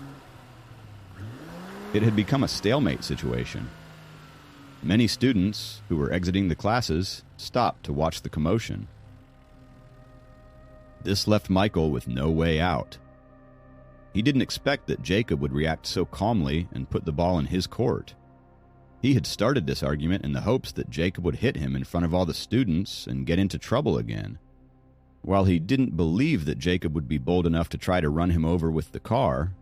It had become a stalemate situation. Many students who were exiting the classes stopped to watch the commotion. This left Michael with no way out. He didn't expect that Jacob would react so calmly and put the ball in his court. He had started this argument in the hopes that Jacob would hit him in front of all the students and get into trouble again. While he didn't believe that Jacob would be bold enough to try to run him over with the car,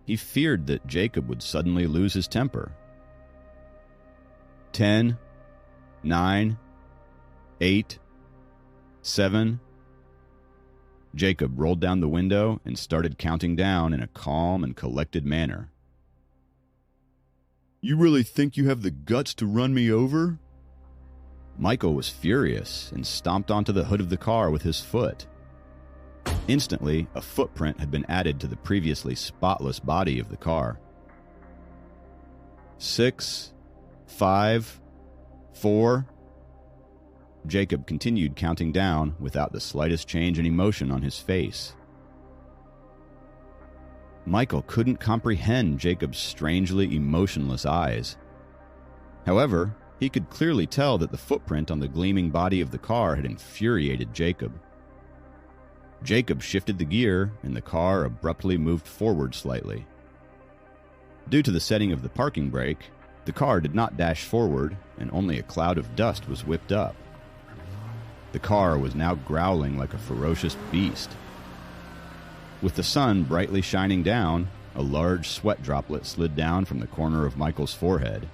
he feared that Jacob would suddenly lose his temper. 10, 9, 8, 7. Jacob rolled down the window and started counting down in a calm and collected manner. "You really think you have the guts to run me over?" Michael was furious and stomped onto the hood of the car with his foot. Instantly, a footprint had been added to the previously spotless body of the car. 6, 5, 4. Jacob continued counting down without the slightest change in emotion on his face. Michael couldn't comprehend Jacob's strangely emotionless eyes. However, he could clearly tell that the footprint on the gleaming body of the car had infuriated Jacob. Jacob shifted the gear, and the car abruptly moved forward slightly. Due to the setting of the parking brake, the car did not dash forward, and only a cloud of dust was whipped up. The car was now growling like a ferocious beast. With the sun brightly shining down, a large sweat droplet slid down from the corner of Michael's forehead.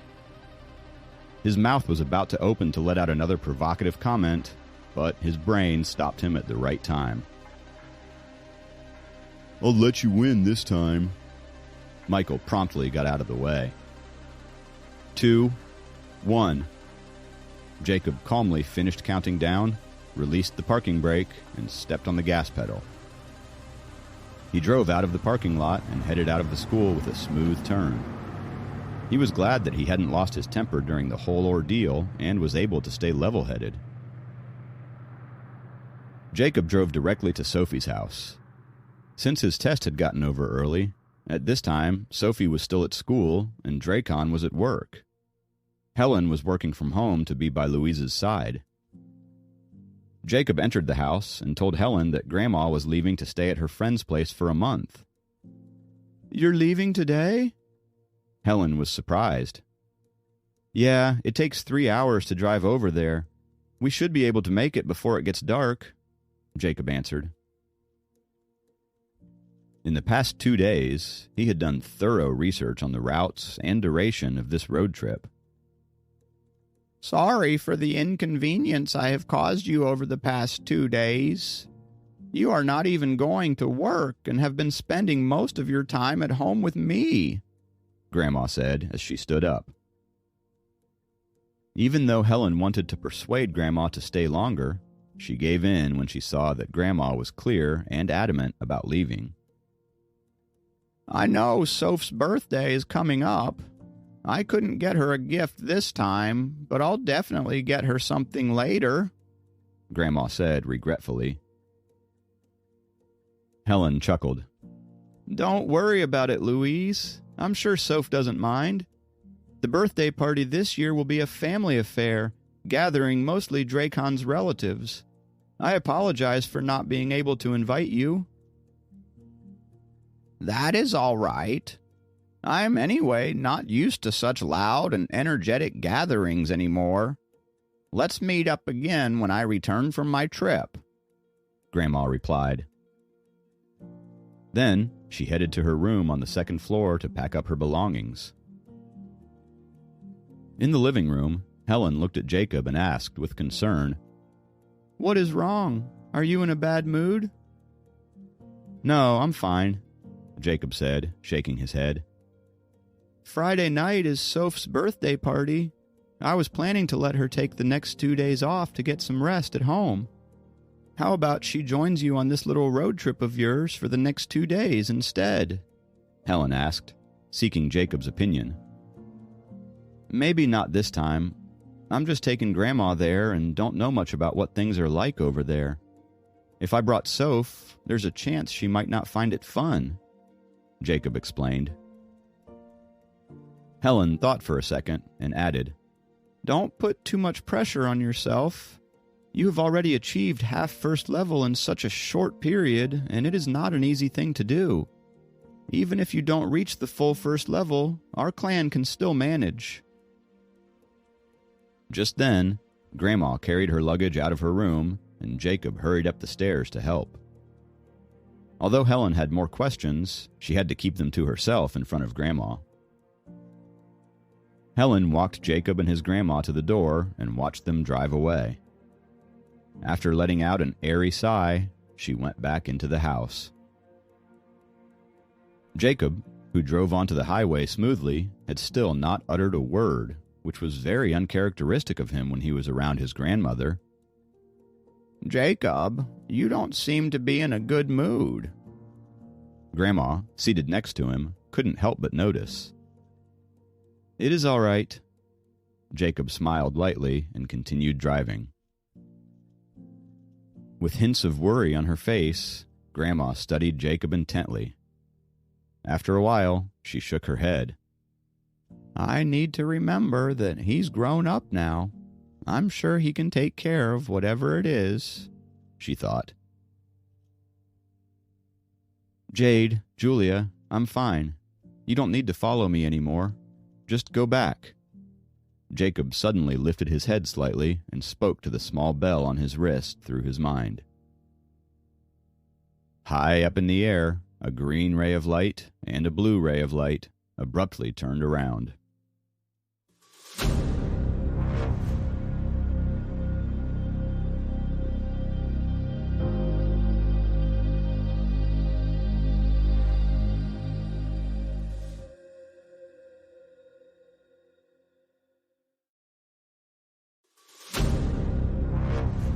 His mouth was about to open to let out another provocative comment, but his brain stopped him at the right time. "I'll let you win this time." Michael promptly got out of the way. 2, 1. Jacob calmly finished counting down, released the parking brake, and stepped on the gas pedal. He drove out of the parking lot and headed out of the school with a smooth turn. He was glad that he hadn't lost his temper during the whole ordeal and was able to stay level-headed. Jacob drove directly to Sophie's house. Since his test had gotten over early, at this time Sophie was still at school and Dracon was at work. Helen was working from home to be by Louise's side. Jacob entered the house and told Helen that Grandma was leaving to stay at her friend's place for a month. "You're leaving today?" Helen was surprised. "Yeah, it takes 3 hours to drive over there. We should be able to make it before it gets dark," Jacob answered. In the past 2 days, he had done thorough research on the routes and duration of this road trip. "Sorry for the inconvenience I have caused you over the past 2 days. You are not even going to work and have been spending most of your time at home with me," Grandma said as she stood up. Even though Helen wanted to persuade Grandma to stay longer, she gave in when she saw that Grandma was clear and adamant about leaving. "I know Soph's birthday is coming up. I couldn't get her a gift this time, but I'll definitely get her something later," Grandma said regretfully. Helen chuckled. "Don't worry about it, Louise. I'm sure Soph doesn't mind. The birthday party this year will be a family affair, gathering mostly Dracon's relatives. I apologize for not being able to invite you." "That is all right. I'm anyway not used to such loud and energetic gatherings anymore. Let's meet up again when I return from my trip," Grandma replied. Then she headed to her room on the second floor to pack up her belongings. In the living room, Helen looked at Jacob and asked with concern, "What is wrong? Are you in a bad mood?" "No, I'm fine," Jacob said, shaking his head. "Friday night is Soph's birthday party. I was planning to let her take the next 2 days off to get some rest at home. How about she joins you on this little road trip of yours for the next 2 days instead?" Helen asked, seeking Jacob's opinion. "Maybe not this time. I'm just taking Grandma there and don't know much about what things are like over there. If I brought Soph, there's a chance she might not find it fun," Jacob explained. Helen thought for a second and added, "Don't put too much pressure on yourself. You have already achieved half first level in such a short period, and it is not an easy thing to do. Even if you don't reach the full first level, our clan can still manage." Just then, Grandma carried her luggage out of her room and Jacob hurried up the stairs to help. Although Helen had more questions, she had to keep them to herself in front of Grandma. Helen walked Jacob and his grandma to the door and watched them drive away. After letting out an airy sigh, she went back into the house. Jacob, who drove onto the highway smoothly, had still not uttered a word, which was very uncharacteristic of him when he was around his grandmother. "Jacob, you don't seem to be in a good mood." Grandma, seated next to him, couldn't help but notice. "It is all right." Jacob smiled lightly and continued driving. With hints of worry on her face, Grandma studied Jacob intently. After a while, she shook her head. "I need to remember that he's grown up now. I'm sure he can take care of whatever it is," she thought. "Jade, Julia, I'm fine. You don't need to follow me anymore. Just go back." Jacob suddenly lifted his head slightly and spoke to the small bell on his wrist through his mind. High up in the air, a green ray of light and a blue ray of light abruptly turned around.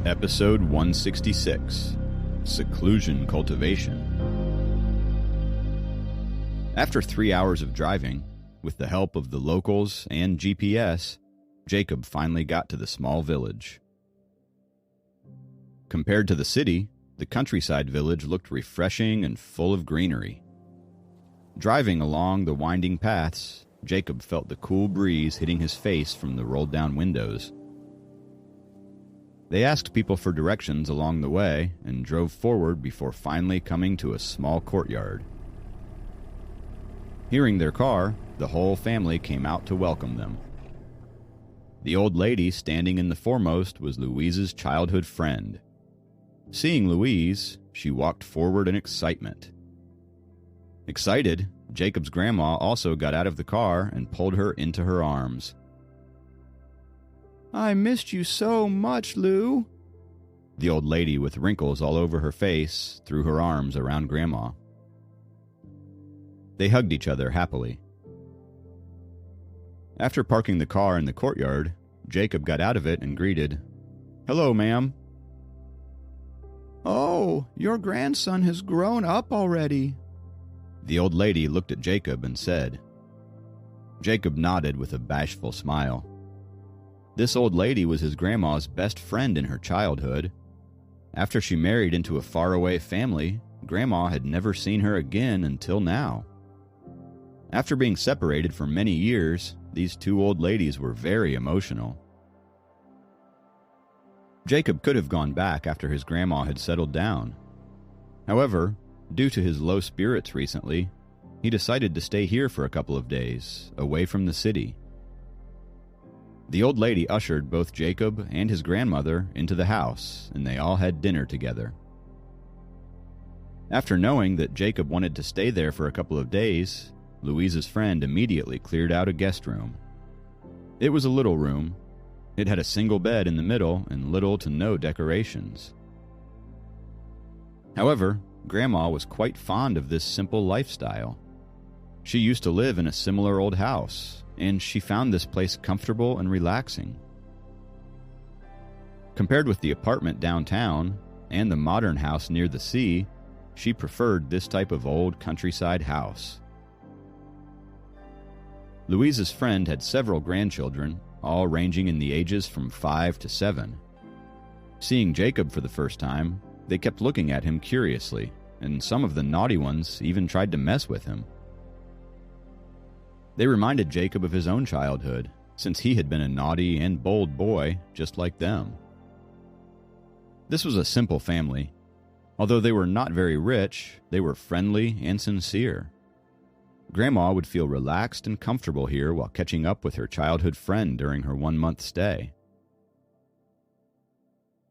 Episode 166, Seclusion Cultivation. After 3 hours of driving, with the help of the locals and GPS, Jacob finally got to the small village. Compared to the city, the countryside village looked refreshing and full of greenery. Driving along the winding paths, Jacob felt the cool breeze hitting his face from the rolled-down windows. They asked people for directions along the way and drove forward before finally coming to a small courtyard. Hearing their car, the whole family came out to welcome them. The old lady standing in the foremost was Louise's childhood friend. Seeing Louise, she walked forward in excitement. Excited, Jacob's grandma also got out of the car and pulled her into her arms. "I missed you so much, Lou." The old lady, with wrinkles all over her face, threw her arms around Grandma. They hugged each other happily. After parking the car in the courtyard, Jacob got out of it and greeted, "Hello, ma'am." "Oh, your grandson has grown up already." The old lady looked at Jacob and said. Jacob nodded with a bashful smile. This old lady was his grandma's best friend in her childhood. After she married into a faraway family, Grandma had never seen her again until now. After being separated for many years, these two old ladies were very emotional. Jacob could have gone back after his grandma had settled down. However, due to his low spirits recently, he decided to stay here for a couple of days, away from the city. The old lady ushered both Jacob and his grandmother into the house, and they all had dinner together. After knowing that Jacob wanted to stay there for a couple of days, Louise's friend immediately cleared out a guest room. It was a little room. It had a single bed in the middle and little to no decorations. However, Grandma was quite fond of this simple lifestyle. She used to live in a similar old house, and she found this place comfortable and relaxing. Compared with the apartment downtown and the modern house near the sea, she preferred this type of old countryside house. Louise's friend had several grandchildren, all ranging in the ages from 5 to 7. Seeing Jacob for the first time, they kept looking at him curiously, and some of the naughty ones even tried to mess with him. They reminded Jacob of his own childhood, since he had been a naughty and bold boy just like them. This was a simple family. Although they were not very rich, they were friendly and sincere. Grandma would feel relaxed and comfortable here while catching up with her childhood friend during her 1-month stay.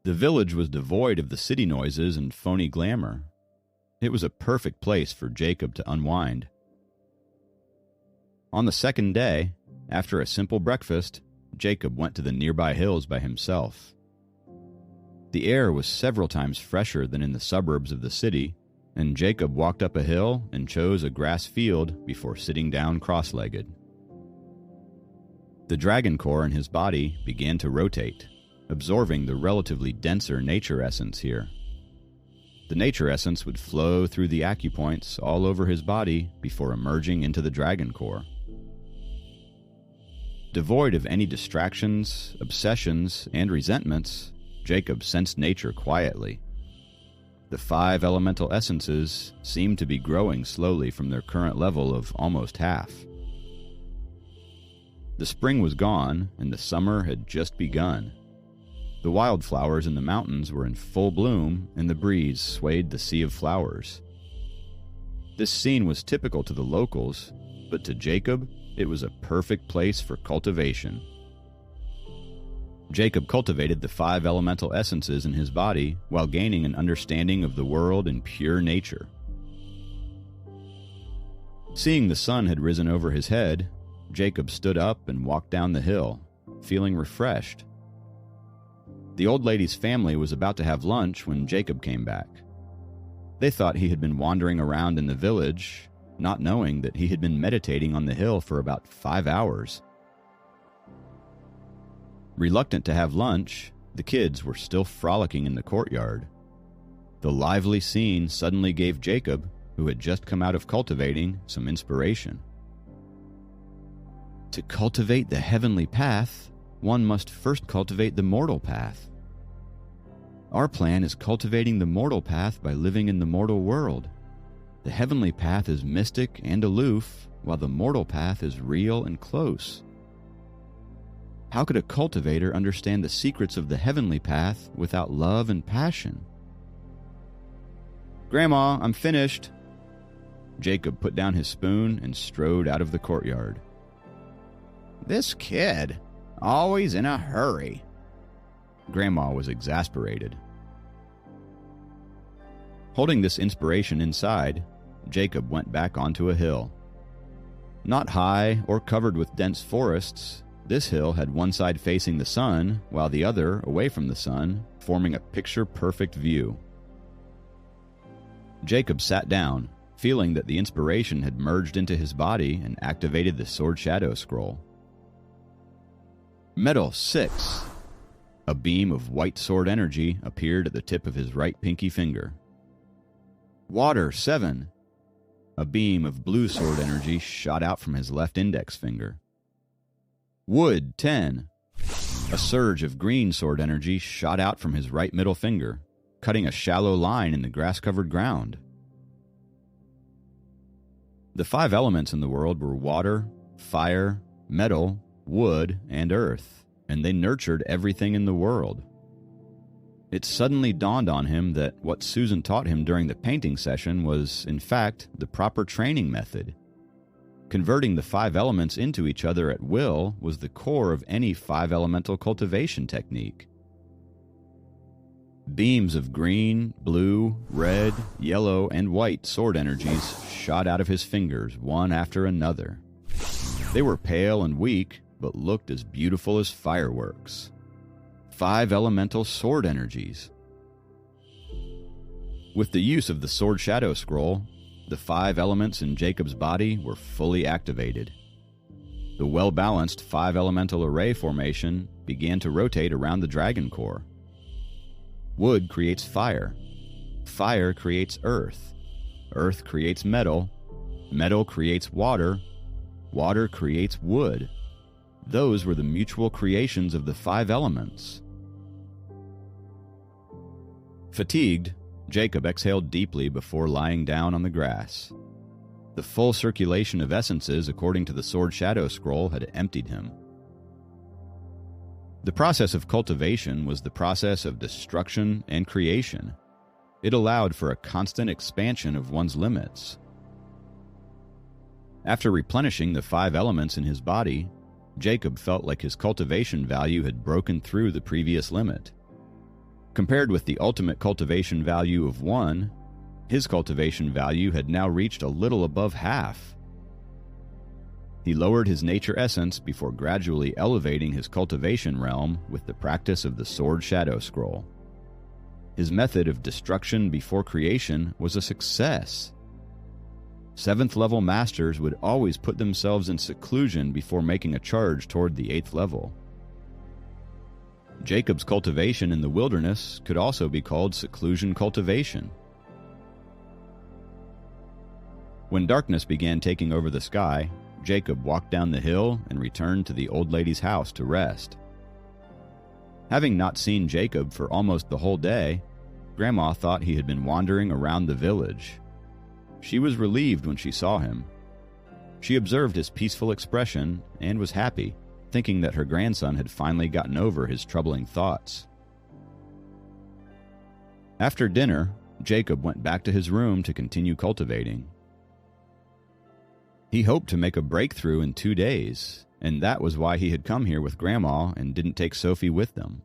The village was devoid of the city noises and phony glamour. It was a perfect place for Jacob to unwind. On the second day, after a simple breakfast, Jacob went to the nearby hills by himself. The air was several times fresher than in the suburbs of the city, and Jacob walked up a hill and chose a grass field before sitting down cross-legged. The dragon core in his body began to rotate, absorbing the relatively denser nature essence here. The nature essence would flow through the acupoints all over his body before emerging into the dragon core. Devoid of any distractions, obsessions, and resentments, Jacob sensed nature quietly. The 5 elemental essences seemed to be growing slowly from their current level of almost half. The spring was gone, and the summer had just begun. The wildflowers in the mountains were in full bloom, and the breeze swayed the sea of flowers. This scene was typical to the locals, but to Jacob, it was a perfect place for cultivation. Jacob cultivated the 5 elemental essences in his body while gaining an understanding of the world and pure nature. Seeing the sun had risen over his head, Jacob stood up and walked down the hill, feeling refreshed. The old lady's family was about to have lunch when Jacob came back. They thought he had been wandering around in the village, not knowing that he had been meditating on the hill for about 5 hours. Reluctant to have lunch, the kids were still frolicking in the courtyard. The lively scene suddenly gave Jacob, who had just come out of cultivating, some inspiration. To cultivate the heavenly path, one must first cultivate the mortal path. Our plan is cultivating the mortal path by living in the mortal world. The heavenly path is mystic and aloof, while the mortal path is real and close. How could a cultivator understand the secrets of the heavenly path without love and passion? "Grandma, I'm finished." Jacob put down his spoon and strode out of the courtyard. "This kid, always in a hurry." Grandma was exasperated. Holding this inspiration inside, Jacob went back onto a hill. Not high or covered with dense forests, this hill had one side facing the sun, while the other away from the sun, forming a picture-perfect view. Jacob sat down, feeling that the inspiration had merged into his body and activated the Sword Shadow Scroll. Metal 6. A beam of white sword energy appeared at the tip of his right pinky finger. Water 7. A beam of blue sword energy shot out from his left index finger. Wood 10. A surge of green sword energy shot out from his right middle finger, cutting a shallow line in the grass-covered ground. The 5 elements in the world were water, fire, metal, wood, and earth, and they nurtured everything in the world. It suddenly dawned on him that what Susan taught him during the painting session was, in fact, the proper training method. Converting the 5 elements into each other at will was the core of any 5 elemental cultivation technique. Beams of green, blue, red, yellow, and white sword energies shot out of his fingers one after another. They were pale and weak, but looked as beautiful as fireworks. 5 elemental sword energies. With the use of the Sword Shadow Scroll, the 5 elements in Jacob's body were fully activated. The well-balanced 5 elemental array formation began to rotate around the dragon core. Wood creates fire. Fire creates earth. Earth creates metal. Metal creates water. Water creates wood. Those were the mutual creations of the 5 elements. Fatigued, Jacob exhaled deeply before lying down on the grass. The full circulation of essences according to the Sword Shadow Scroll had emptied him. The process of cultivation was the process of destruction and creation. It allowed for a constant expansion of one's limits. After replenishing the 5 elements in his body, Jacob felt like his cultivation value had broken through the previous limit. Compared with the ultimate cultivation value of 1, his cultivation value had now reached a little above half. He lowered his nature essence before gradually elevating his cultivation realm with the practice of the Sword Shadow Scroll. His method of destruction before creation was a success. 7th level masters would always put themselves in seclusion before making a charge toward the 8th level. Jacob's cultivation in the wilderness could also be called seclusion cultivation. When darkness began taking over the sky, Jacob walked down the hill and returned to the old lady's house to rest. Having not seen Jacob for almost the whole day, Grandma thought he had been wandering around the village. She was relieved when she saw him. She observed his peaceful expression and was happy, thinking that her grandson had finally gotten over his troubling thoughts. After dinner, Jacob went back to his room to continue cultivating. He hoped to make a breakthrough in 2 days, and that was why he had come here with Grandma and didn't take Sophie with them.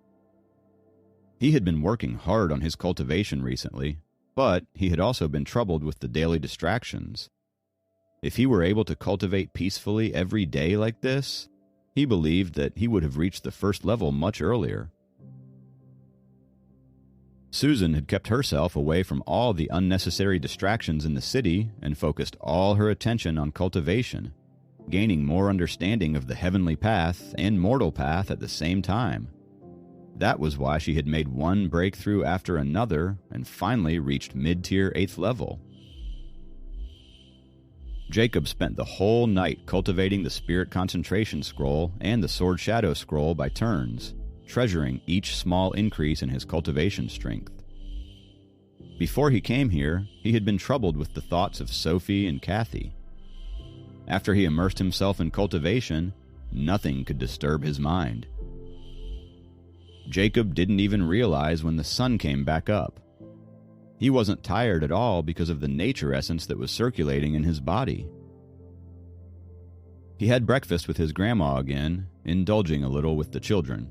He had been working hard on his cultivation recently, but he had also been troubled with the daily distractions. If he were able to cultivate peacefully every day like this, he believed that he would have reached the 1st level much earlier. Susan had kept herself away from all the unnecessary distractions in the city and focused all her attention on cultivation, gaining more understanding of the heavenly path and mortal path at the same time. That was why she had made one breakthrough after another and finally reached mid-tier 8th level. Jacob spent the whole night cultivating the Spirit Concentration Scroll and the Sword Shadow Scroll by turns, treasuring each small increase in his cultivation strength. Before he came here, he had been troubled with the thoughts of Sophie and Kathy. After he immersed himself in cultivation, nothing could disturb his mind. Jacob didn't even realize when the sun came back up. He wasn't tired at all because of the nature essence that was circulating in his body. He had breakfast with his grandma again, indulging a little with the children.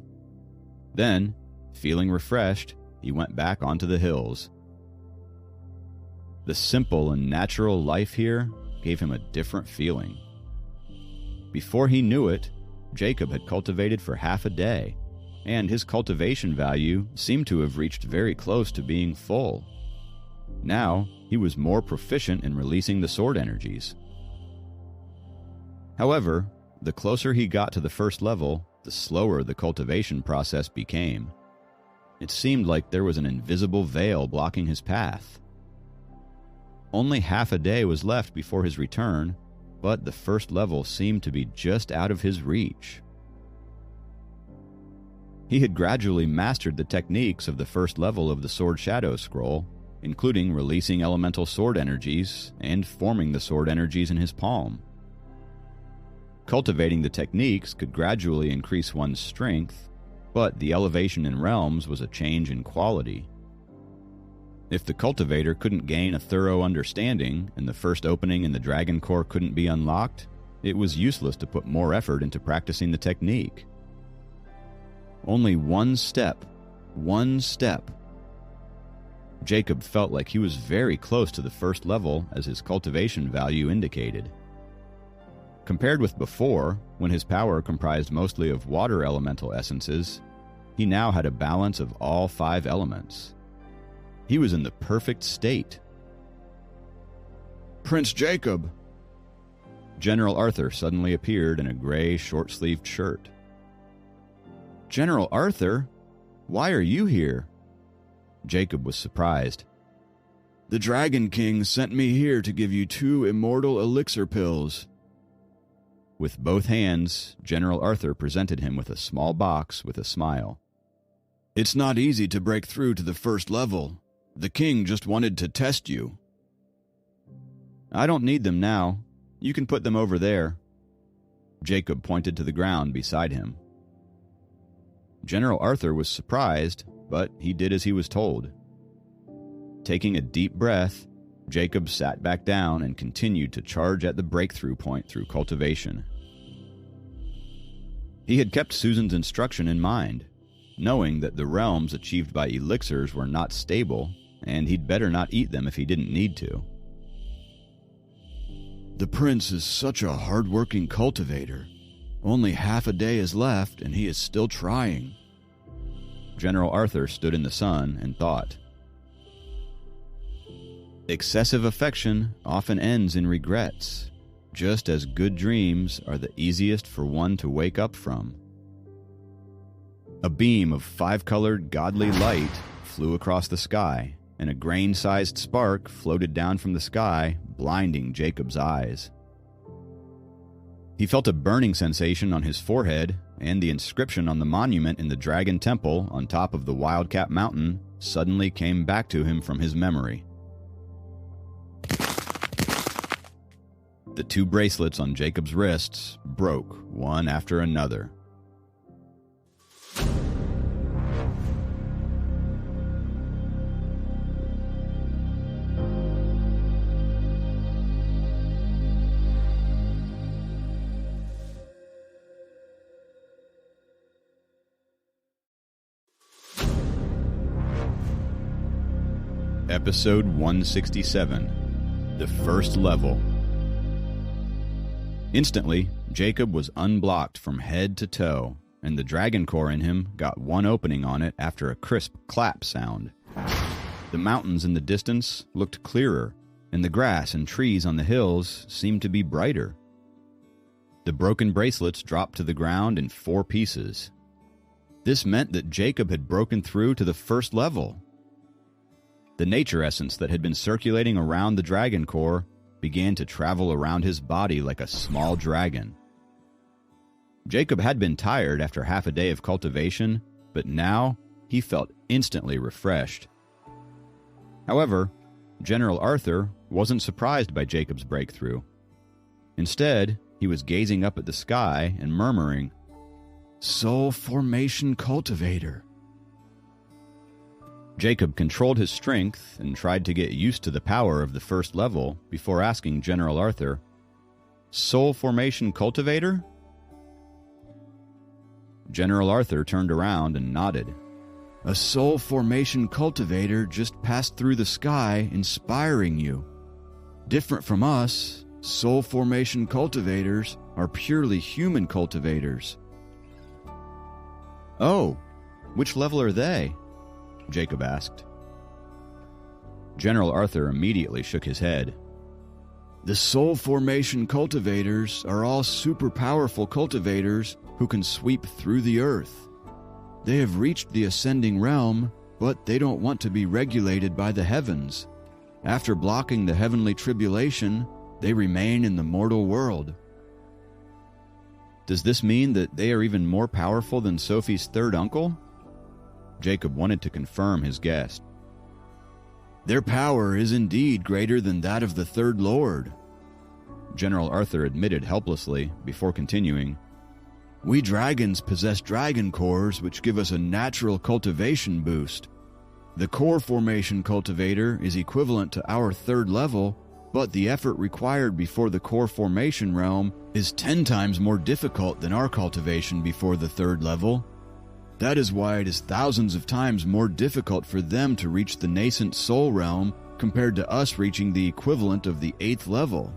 Then, feeling refreshed, he went back onto the hills. The simple and natural life here gave him a different feeling. Before he knew it, Jacob had cultivated for half a day, and his cultivation value seemed to have reached very close to being full. Now, he was more proficient in releasing the sword energies. However, the closer he got to the 1st level, the slower the cultivation process became. It seemed like there was an invisible veil blocking his path. Only half a day was left before his return, but the 1st level seemed to be just out of his reach. He had gradually mastered the techniques of the 1st level of the Sword Shadow Scroll, including releasing elemental sword energies and forming the sword energies in his palm. Cultivating the techniques could gradually increase one's strength, but the elevation in realms was a change in quality. If the cultivator couldn't gain a thorough understanding and the first opening in the Dragon Core couldn't be unlocked, it was useless to put more effort into practicing the technique. Only one step. Jacob felt like he was very close to the 1st level as his cultivation value indicated. Compared with before, when his power comprised mostly of water elemental essences, he now had a balance of all 5 elements. He was in the perfect state. Prince Jacob! General Arthur suddenly appeared in a gray, short-sleeved shirt. General Arthur? Why are you here? Jacob was surprised. The Dragon King sent me here to give you 2 immortal elixir pills. With both hands, General Arthur presented him with a small box with a smile. It's not easy to break through to the 1st level. The king just wanted to test you. I don't need them now. You can put them over there. Jacob pointed to the ground beside him. General Arthur was surprised, but he did as he was told. Taking a deep breath, Jacob sat back down and continued to charge at the breakthrough point through cultivation. He had kept Susan's instruction in mind. knowing that the realms achieved by elixirs were not stable, and he'd better not eat them if he didn't need to. The prince is such a hard-working cultivator. Only half a day is left, and he is still trying. General Arthur stood in the sun and thought. Excessive affection often ends in regrets, just as good dreams are the easiest for one to wake up from. A beam of 5-colored godly light flew across the sky, and a grain-sized spark floated down from the sky, blinding Jacob's eyes. He felt a burning sensation on his forehead, and the inscription on the monument in the Dragon Temple on top of the Wildcat Mountain suddenly came back to him from his memory. The 2 bracelets on Jacob's wrists broke one after another. Episode 167, The First Level. Instantly, Jacob was unblocked from head to toe, and the dragon core in him got one opening on it after a crisp clap sound. The mountains in the distance looked clearer, and the grass and trees on the hills seemed to be brighter. The broken bracelets dropped to the ground in 4 pieces. This meant that Jacob had broken through to the first level. The nature essence that had been circulating around the dragon core began to travel around his body like a small dragon. Jacob had been tired after half a day of cultivation, but now he felt instantly refreshed. However, General Arthur wasn't surprised by Jacob's breakthrough. Instead, he was gazing up at the sky and murmuring, "Soul Formation Cultivator." Jacob controlled his strength and tried to get used to the power of the first level before asking General Arthur, "Soul Formation Cultivator?" General Arthur turned around and nodded. "A Soul Formation Cultivator just passed through the sky, inspiring you. Different from us, Soul Formation Cultivators are purely human cultivators." "Oh, which level are they?" Jacob asked. General Arthur immediately shook his head. "The Soul Formation Cultivators are all super powerful cultivators who can sweep through the earth. They have reached the ascending realm, but they don't want to be regulated by the heavens. After blocking the heavenly tribulation, they remain in the mortal world." "Does this mean that they are even more powerful than Sophie's third uncle?" Jacob wanted to confirm his guess. "Their power is indeed greater than that of the Third Lord," General Arthur admitted helplessly before continuing. "We dragons possess dragon cores which give us a natural cultivation boost. The core formation cultivator is equivalent to our third level, but the effort required before the core formation realm is 10 times more difficult than our cultivation before the third level. That is why it is thousands of times more difficult for them to reach the nascent soul realm compared to us reaching the equivalent of the 8th level.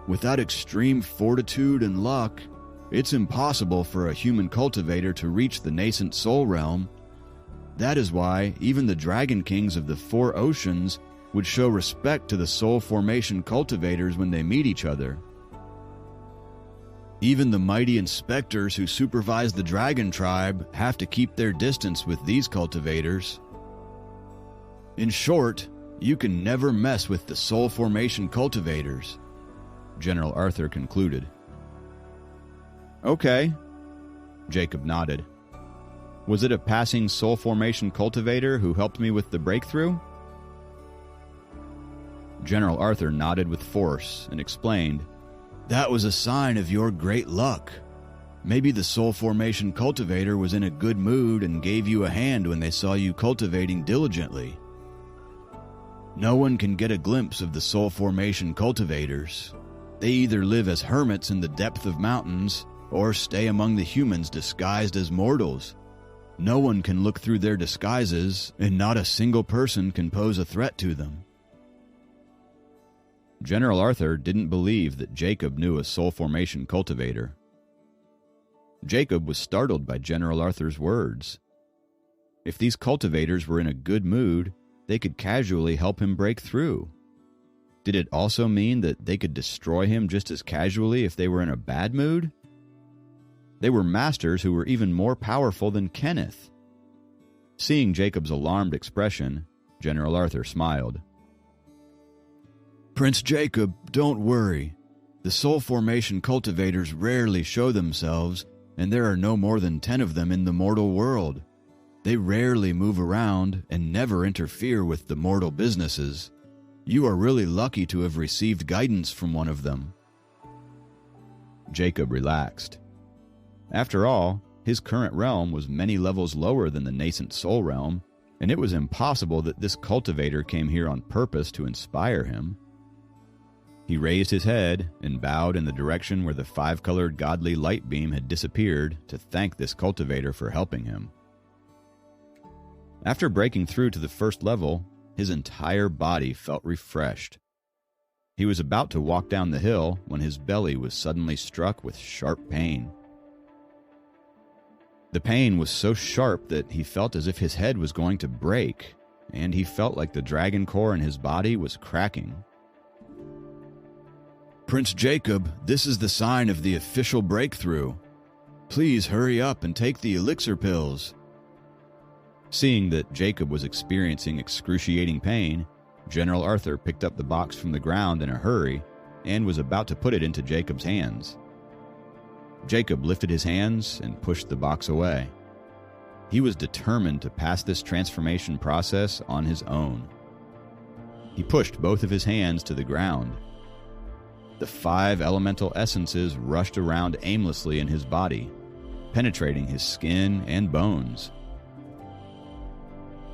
Without extreme fortitude and luck, it's impossible for a human cultivator to reach the nascent soul realm. That is why even the dragon kings of the 4 oceans would show respect to the soul formation cultivators when they meet each other. Even the mighty inspectors who supervise the dragon tribe have to keep their distance with these cultivators. In short, you can never mess with the soul formation cultivators," General Arthur concluded. "Okay," Jacob nodded. "Was it a passing soul formation cultivator who helped me with the breakthrough?" General Arthur nodded with force and explained, "That was a sign of your great luck. Maybe the soul formation cultivator was in a good mood and gave you a hand when they saw you cultivating diligently. No one can get a glimpse of the soul formation cultivators. They either live as hermits in the depth of mountains or stay among the humans disguised as mortals. No one can look through their disguises, and not a single person can pose a threat to them. General Arthur didn't believe that Jacob knew a soul formation cultivator. Jacob was startled by General Arthur's words. If these cultivators were in a good mood, they could casually help him break through. Did it also mean that they could destroy him just as casually if they were in a bad mood? They were masters who were even more powerful than Kenneth. Seeing Jacob's alarmed expression, General Arthur smiled. Prince Jacob, don't worry. The soul formation cultivators rarely show themselves, and there are no more than 10 of them in the mortal world. They rarely move around and never interfere with the mortal businesses. You are really lucky to have received guidance from one of them. Jacob relaxed. After all, his current realm was many levels lower than the nascent soul realm, and it was impossible that this cultivator came here on purpose to inspire him. He raised his head and bowed in the direction where the 5-colored godly light beam had disappeared to thank this cultivator for helping him. After breaking through to the first level, his entire body felt refreshed. He was about to walk down the hill when his belly was suddenly struck with sharp pain. The pain was so sharp that he felt as if his head was going to break, and he felt like the dragon core in his body was cracking. Prince Jacob, this is the sign of the official breakthrough. Please hurry up and take the elixir pills. Seeing that Jacob was experiencing excruciating pain, General Arthur picked up the box from the ground in a hurry and was about to put it into Jacob's hands. Jacob lifted his hands and pushed the box away. He was determined to pass this transformation process on his own. He pushed both of his hands to the ground. The 5 elemental essences rushed around aimlessly in his body, penetrating his skin and bones.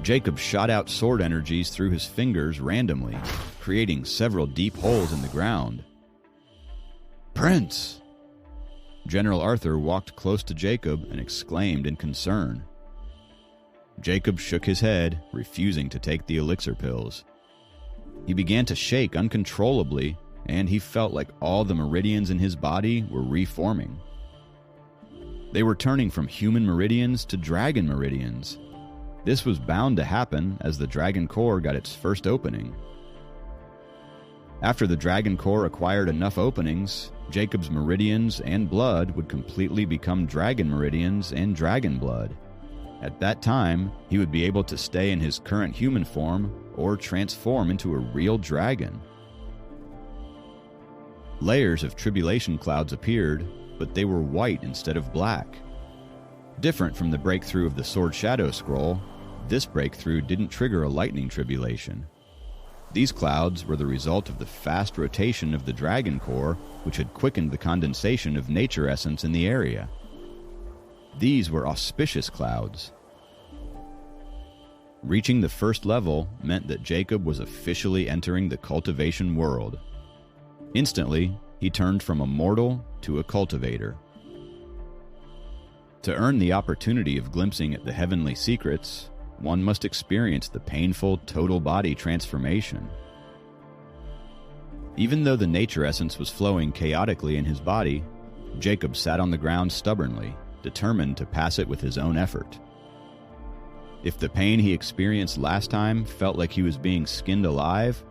Jacob shot out sword energies through his fingers randomly, creating several deep holes in the ground. Prince! General Arthur walked close to Jacob and exclaimed in concern. Jacob shook his head, refusing to take the elixir pills. He began to shake uncontrollably, and he felt like all the meridians in his body were reforming. They were turning from human meridians to dragon meridians. This was bound to happen as the dragon core got its first opening. After the dragon core acquired enough openings, Jacob's meridians and blood would completely become dragon meridians and dragon blood. At that time, he would be able to stay in his current human form or transform into a real dragon. Layers of tribulation clouds appeared, but they were white instead of black. Different from the breakthrough of the Sword Shadow Scroll, this breakthrough didn't trigger a lightning tribulation. These clouds were the result of the fast rotation of the dragon core, which had quickened the condensation of nature essence in the area. These were auspicious clouds. Reaching the first level meant that Jacob was officially entering the cultivation world. Instantly, he turned from a mortal to a cultivator. To earn the opportunity of glimpsing at the heavenly secrets, one must experience the painful total body transformation. Even though the nature essence was flowing chaotically in his body, Jacob sat on the ground stubbornly, determined to pass it with his own effort. If the pain he experienced last time felt like he was being skinned alive,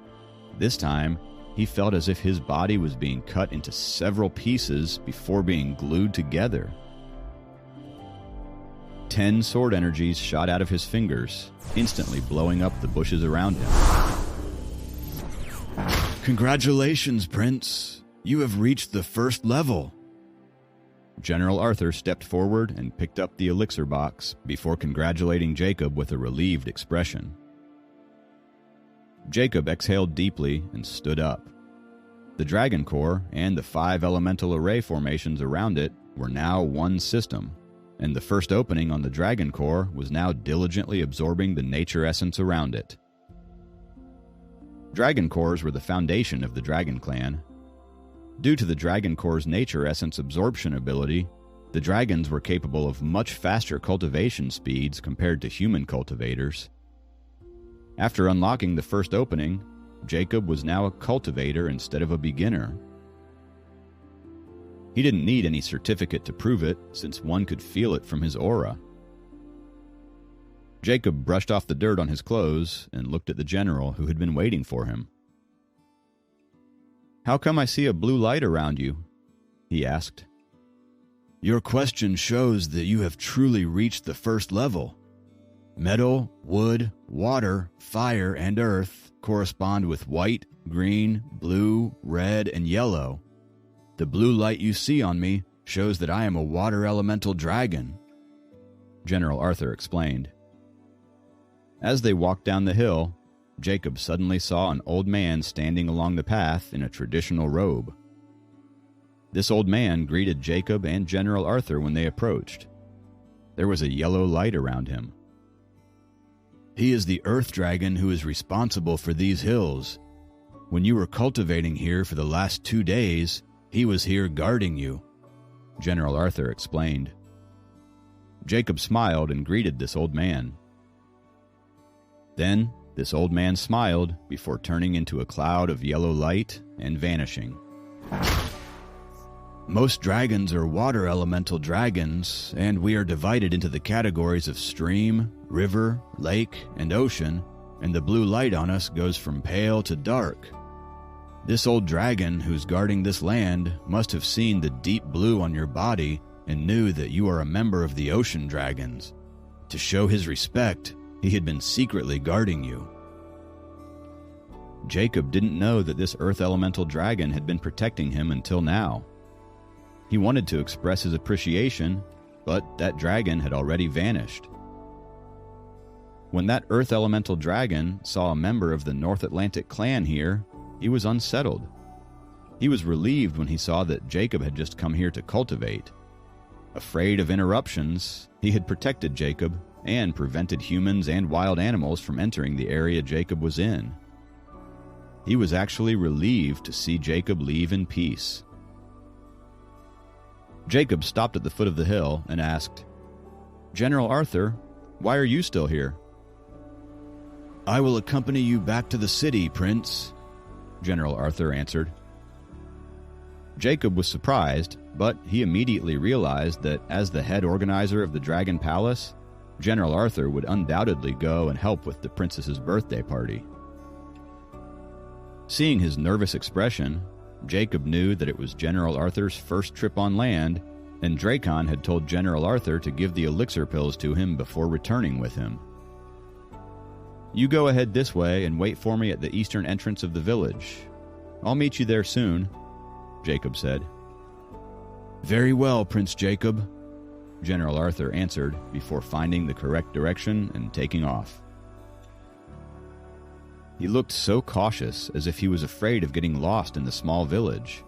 this time he felt as if his body was being cut into several pieces before being glued together. 10 sword energies shot out of his fingers, instantly blowing up the bushes around him. Congratulations, Prince! You have reached the first level! General Arthur stepped forward and picked up the elixir box before congratulating Jacob with a relieved expression. Jacob exhaled deeply and stood up. The dragon core and the 5 elemental array formations around it were now one system, and the first opening on the dragon core was now diligently absorbing the nature essence around it. Dragon cores were the foundation of the Dragon Clan. Due to the dragon core's nature essence absorption ability, The dragons were capable of much faster cultivation speeds compared to human cultivators. After unlocking the first opening, Jacob was now a cultivator instead of a beginner. He didn't need any certificate to prove it, since one could feel it from his aura. Jacob brushed off the dirt on his clothes and looked at the general who had been waiting for him. "How come I see a blue light around you?" he asked. "Your question shows that you have truly reached the first level. Metal, wood, water, fire, and earth correspond with white, green, blue, red, and yellow. The blue light you see on me shows that I am a water elemental dragon," General Arthur explained. As they walked down the hill, Jacob suddenly saw an old man standing along the path in a traditional robe. This old man greeted Jacob and General Arthur when they approached. There was a yellow light around him. "He is the Earth Dragon who is responsible for these hills. When you were cultivating here for the last 2 days, he was here guarding you," General Arthur explained. Jacob smiled and greeted this old man. Then, this old man smiled before turning into a cloud of yellow light and vanishing. "Most dragons are water elemental dragons, and we are divided into the categories of stream, river, lake, and ocean, and the blue light on us goes from pale to dark. This old dragon who's guarding this land must have seen the deep blue on your body and knew that you are a member of the ocean dragons. To show his respect, he had been secretly guarding you." Jacob didn't know that this earth elemental dragon had been protecting him until now. He wanted to express his appreciation, but that dragon had already vanished. When that earth elemental dragon saw a member of the North Atlantic clan here, he was unsettled. He was relieved when he saw that Jacob had just come here to cultivate. Afraid of interruptions, he had protected Jacob and prevented humans and wild animals from entering the area Jacob was in. He was actually relieved to see Jacob leave in peace. Jacob stopped at the foot of the hill and asked, "General Arthur, why are you still here?" "I will accompany you back to the city, Prince," General Arthur answered. Jacob was surprised, but he immediately realized that as the head organizer of the Dragon Palace, General Arthur would undoubtedly go and help with the princess's birthday party. Seeing his nervous expression, Jacob knew that it was General Arthur's first trip on land, and Dracon had told General Arthur to give the elixir pills to him before returning with him. "You go ahead this way and wait for me at the eastern entrance of the village. I'll meet you there soon," Jacob said. "Very well, Prince Jacob," General Arthur answered before finding the correct direction and taking off. He looked so cautious, as if he was afraid of getting lost in the small village.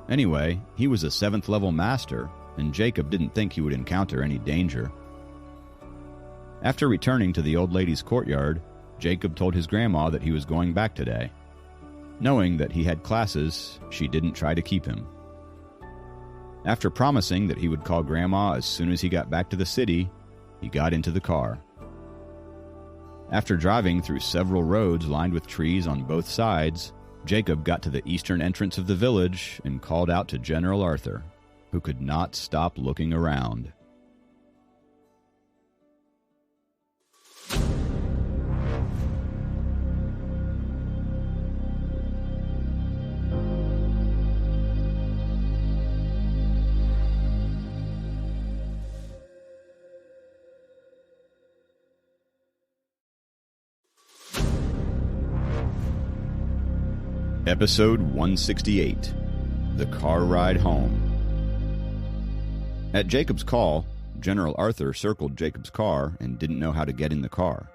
Anyway, he was a 7th level master, and Jacob didn't think he would encounter any danger. After returning to the old lady's courtyard, Jacob told his grandma that he was going back today. Knowing that he had classes, she didn't try to keep him. After promising that he would call Grandma as soon as he got back to the city, he got into the car. After driving through several roads lined with trees on both sides, Jacob got to the eastern entrance of the village and called out to General Arthur, who could not stop looking around. Episode 168, The Car Ride Home. At Jacob's call, General Arthur circled Jacob's car and didn't know how to get in the car.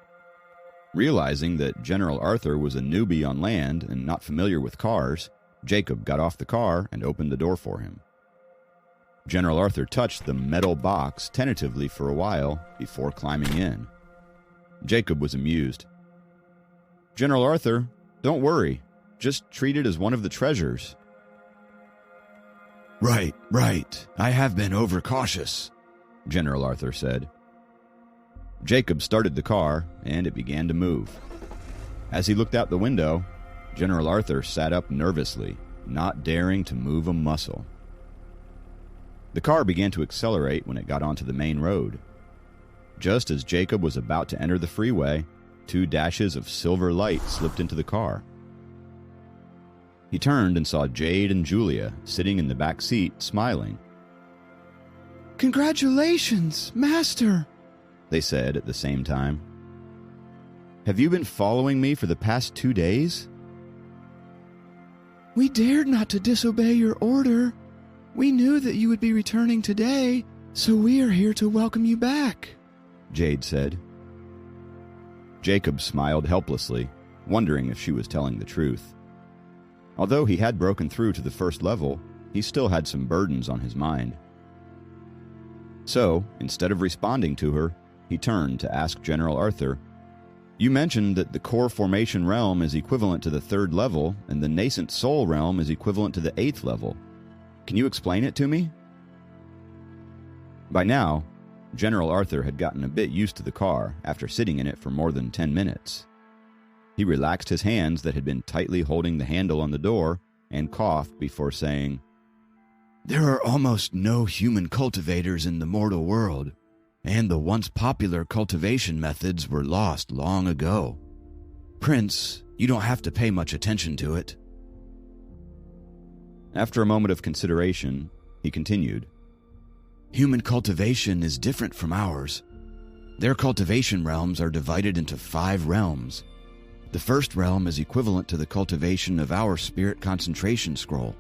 Realizing that General Arthur was a newbie on land and not familiar with cars, Jacob got off the car and opened the door for him. General Arthur touched the metal box tentatively for a while before climbing in. Jacob was amused. "General Arthur, don't worry. Just treat it as one of the treasures." Right. I have been overcautious, General Arthur said. Jacob started the car, and it began to move. As he looked out the window, General Arthur sat up nervously, not daring to move a muscle. The car began to accelerate when it got onto the main road. Just as Jacob was about to enter the freeway, 2 dashes of silver light slipped into the car. He turned and saw Jade and Julia sitting in the back seat, smiling. "Congratulations, Master," they said at the same time. "Have you been following me for the past 2 days?" "We dared not to disobey your order. We knew that you would be returning today, so we are here to welcome you back," Jade said. Jacob smiled helplessly, wondering if she was telling the truth. Although he had broken through to the first level, he still had some burdens on his mind. So, instead of responding to her, he turned to ask General Arthur, "You mentioned that the core formation realm is equivalent to the 3rd level, and the nascent soul realm is equivalent to the 8th level. Can you explain it to me?" By now, General Arthur had gotten a bit used to the car after sitting in it for more than 10 minutes. He relaxed his hands that had been tightly holding the handle on the door and coughed before saying, "There are almost no human cultivators in the mortal world, and the once popular cultivation methods were lost long ago. Prince, you don't have to pay much attention to it." After a moment of consideration, he continued, "Human cultivation is different from ours. Their cultivation realms are divided into 5 realms. The first realm is equivalent to the cultivation of our spirit concentration scroll.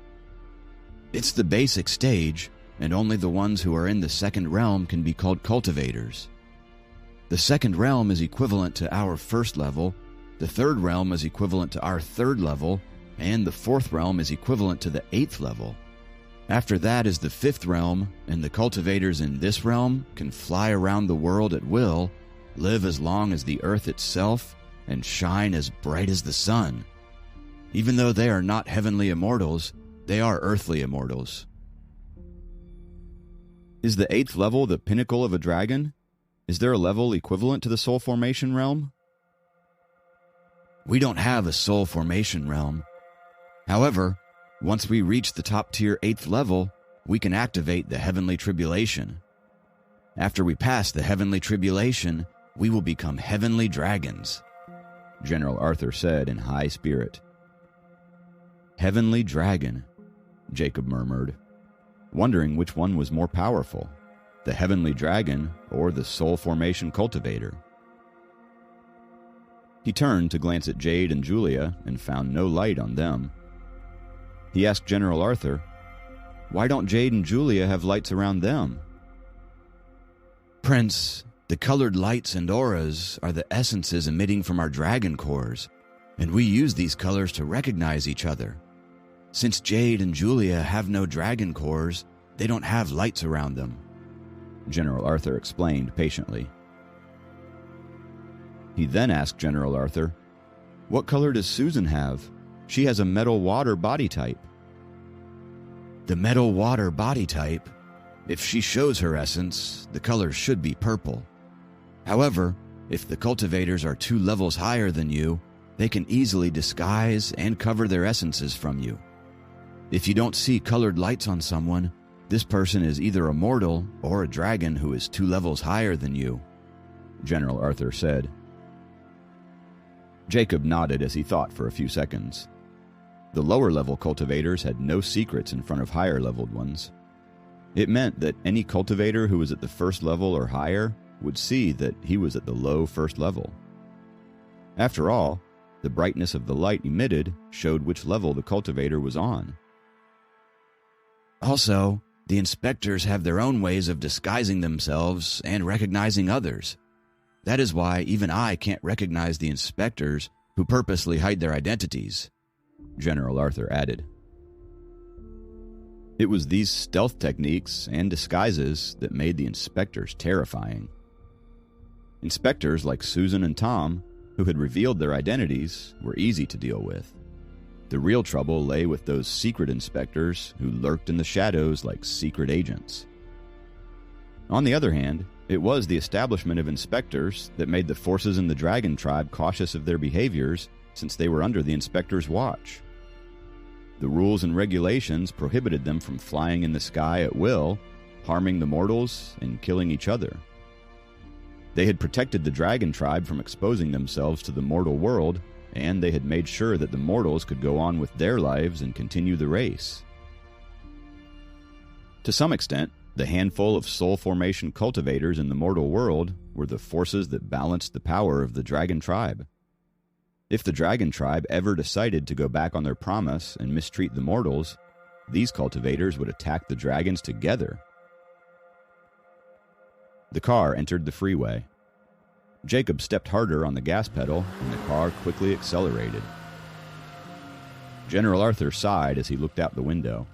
It's the basic stage, and only the ones who are in the second realm can be called cultivators. The second realm is equivalent to our 1st level, the 3rd realm is equivalent to our 3rd level, and the 4th realm is equivalent to the 8th level. After that is the 5th realm, and the cultivators in this realm can fly around the world at will, live as long as the earth itself, and shine as bright as the sun. Even though they are not heavenly immortals, they are earthly immortals." "Is the 8th level the pinnacle of a dragon? Is there a level equivalent to the soul formation realm?" "We don't have a soul formation realm. However, once we reach the top tier 8th level, we can activate the heavenly tribulation. After we pass the heavenly tribulation, we will become heavenly dragons," General Arthur said in high spirit. "Heavenly dragon," Jacob murmured, wondering which one was more powerful, the heavenly dragon or the soul formation cultivator. He turned to glance at Jade and Julia and found no light on them. He asked General Arthur, "Why don't Jade and Julia have lights around them?" "Prince, the colored lights and auras are the essences emitting from our dragon cores, and we use these colors to recognize each other. Since Jade and Julia have no dragon cores, they don't have lights around them," General Arthur explained patiently. He then asked General Arthur, "What color does Susan have? She has a metal water body type." "The metal water body type, if she shows her essence, the color should be purple. However, if the cultivators are 2 levels higher than you, they can easily disguise and cover their essences from you. If you don't see colored lights on someone, this person is either a mortal or a dragon who is 2 levels higher than you," General Arthur said. Jacob nodded as he thought for a few seconds. The lower-level cultivators had no secrets in front of higher-leveled ones. It meant that any cultivator who was at the 1st level or higher would see that he was at the low 1st level. After all, the brightness of the light emitted showed which level the cultivator was on. Also, the inspectors have their own ways of disguising themselves and recognizing others. That is why even I can't recognize the inspectors who purposely hide their identities," General Arthur added. It was these stealth techniques and disguises that made the inspectors terrifying. Inspectors like Susan and Tom, who had revealed their identities, were easy to deal with. The real trouble lay with those secret inspectors who lurked in the shadows like secret agents. On the other hand, it was the establishment of inspectors that made the forces in the Dragon Tribe cautious of their behaviors, since they were under the inspectors' watch. The rules and regulations prohibited them from flying in the sky at will, harming the mortals, and killing each other. They had protected the Dragon Tribe from exposing themselves to the mortal world, and they had made sure that the mortals could go on with their lives and continue the race. To some extent, the handful of soul formation cultivators in the mortal world were the forces that balanced the power of the Dragon Tribe. If the Dragon Tribe ever decided to go back on their promise and mistreat the mortals, these cultivators would attack the dragons together. The car entered the freeway. Jacob stepped harder on the gas pedal, and the car quickly accelerated. General Arthur sighed as he looked out the window.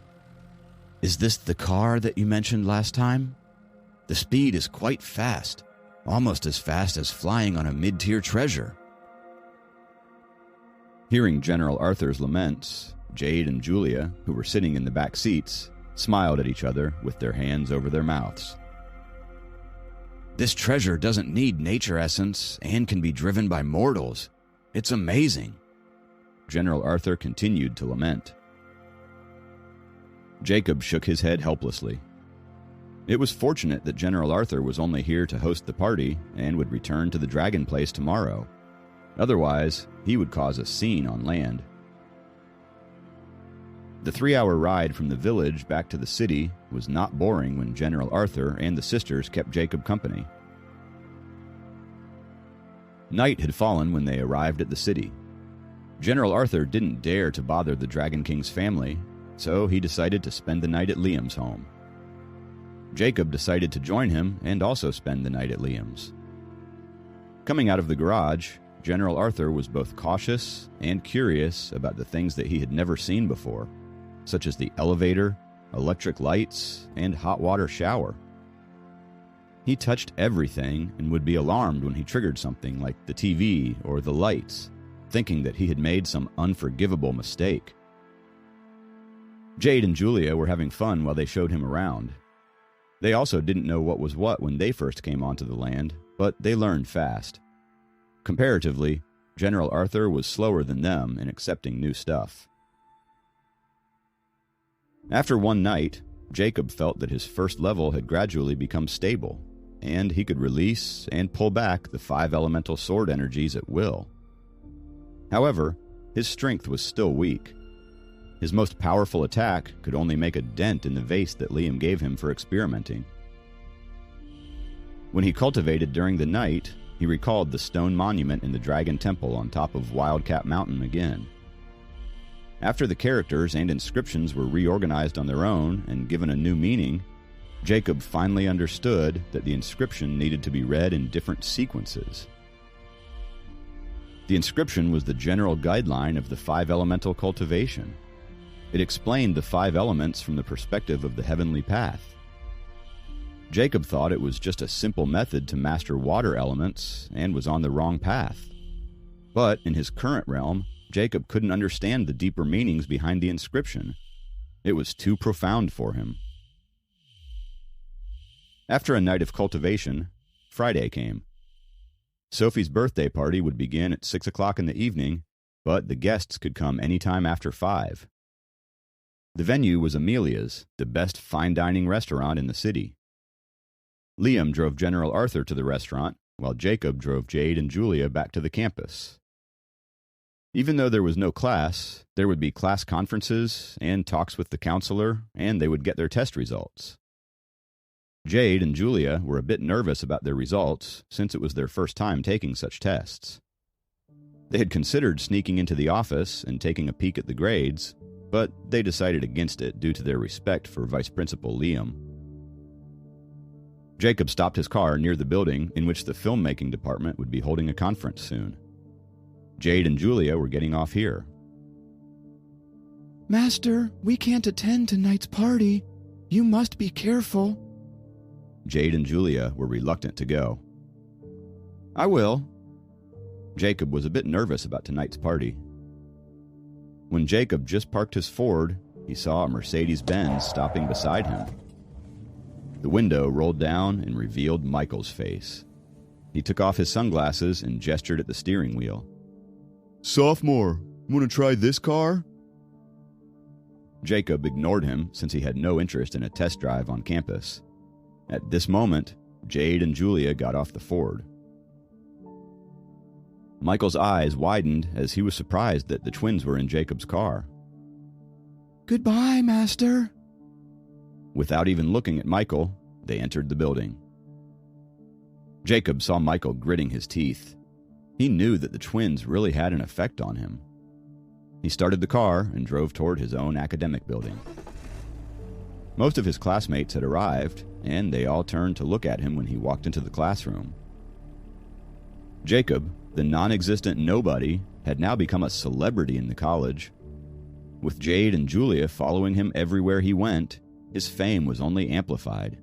"Is this the car that you mentioned last time? The speed is quite fast, almost as fast as flying on a mid-tier treasure." Hearing General Arthur's laments, Jade and Julia, who were sitting in the back seats, smiled at each other with their hands over their mouths. "This treasure doesn't need nature essence and can be driven by mortals. It's amazing." General Arthur continued to lament. Jacob shook his head helplessly. It was fortunate that General Arthur was only here to host the party and would return to the Dragon Place tomorrow. Otherwise, he would cause a scene on land. The 3-hour ride from the village back to the city was not boring when General Arthur and the sisters kept Jacob company. Night had fallen when they arrived at the city. General Arthur didn't dare to bother the Dragon King's family, so he decided to spend the night at Liam's home. Jacob decided to join him and also spend the night at Liam's. Coming out of the garage, General Arthur was both cautious and curious about the things that he had never seen before, such as the elevator, electric lights, and hot water shower. He touched everything and would be alarmed when he triggered something like the TV or the lights, thinking that he had made some unforgivable mistake. Jade and Julia were having fun while they showed him around. They also didn't know what was what when they first came onto the land, but they learned fast. Comparatively, General Arthur was slower than them in accepting new stuff. After one night, Jacob felt that his first level had gradually become stable, and he could release and pull back the 5 elemental sword energies at will. However, his strength was still weak. His most powerful attack could only make a dent in the vase that Liam gave him for experimenting. When he cultivated during the night, he recalled the stone monument in the Dragon Temple on top of Wildcat Mountain again. After the characters and inscriptions were reorganized on their own and given a new meaning, Jacob finally understood that the inscription needed to be read in different sequences. The inscription was the general guideline of the 5 elemental cultivation. It explained the 5 elements from the perspective of the heavenly path. Jacob thought it was just a simple method to master water elements and was on the wrong path. But in his current realm, Jacob couldn't understand the deeper meanings behind the inscription. It was too profound for him. After a night of cultivation, Friday came. Sophie's birthday party would begin at 6 o'clock in the evening, but the guests could come any time after 5. The venue was Amelia's, the best fine dining restaurant in the city. Liam drove General Arthur to the restaurant, while Jacob drove Jade and Julia back to the campus. Even though there was no class, there would be class conferences and talks with the counselor, and they would get their test results. Jade and Julia were a bit nervous about their results, since it was their first time taking such tests. They had considered sneaking into the office and taking a peek at the grades, but they decided against it due to their respect for Vice Principal Liam. Jacob stopped his car near the building in which the filmmaking department would be holding a conference soon. Jade and Julia were getting off here. "Master, we can't attend tonight's party. You must be careful." Jade and Julia were reluctant to go. "I will." Jacob was a bit nervous about tonight's party. When Jacob just parked his Ford, he saw a Mercedes-Benz stopping beside him. The window rolled down and revealed Michael's face. He took off his sunglasses and gestured at the steering wheel. "Sophomore, want to try this car?" Jacob ignored him since he had no interest in a test drive on campus. At this moment, Jade and Julia got off the Ford. Michael's eyes widened as he was surprised that the twins were in Jacob's car. "Goodbye, Master." Without even looking at Michael, they entered the building. Jacob saw Michael gritting his teeth. He knew that the twins really had an effect on him. He started the car and drove toward his own academic building. Most of his classmates had arrived, and they all turned to look at him when he walked into the classroom. Jacob, the non-existent nobody, had now become a celebrity in the college. With Jade and Julia following him everywhere he went, his fame was only amplified.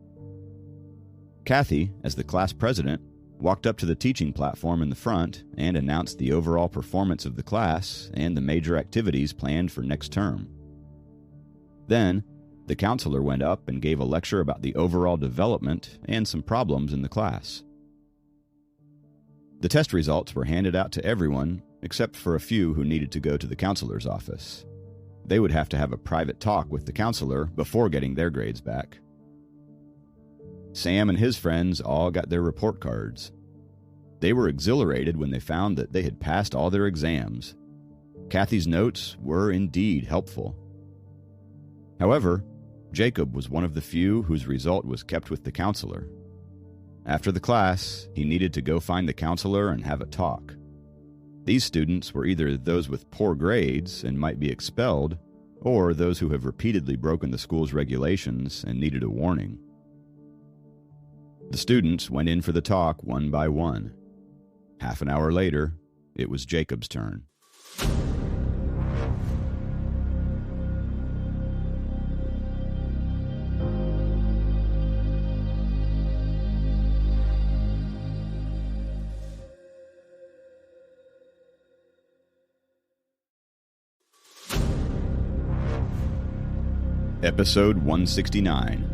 Kathy, as the class president, walked up to the teaching platform in the front and announced the overall performance of the class and the major activities planned for next term. Then, the counselor went up and gave a lecture about the overall development and some problems in the class. The test results were handed out to everyone except for a few who needed to go to the counselor's office. They would have to have a private talk with the counselor before getting their grades back. Sam and his friends all got their report cards. They were exhilarated when they found that they had passed all their exams. Kathy's notes were indeed helpful. However, Jacob was one of the few whose result was kept with the counselor. After the class, he needed to go find the counselor and have a talk. These students were either those with poor grades and might be expelled, or those who have repeatedly broken the school's regulations and needed a warning. The students went in for the talk one by one. Half an hour later, it was Jacob's turn. Episode 169,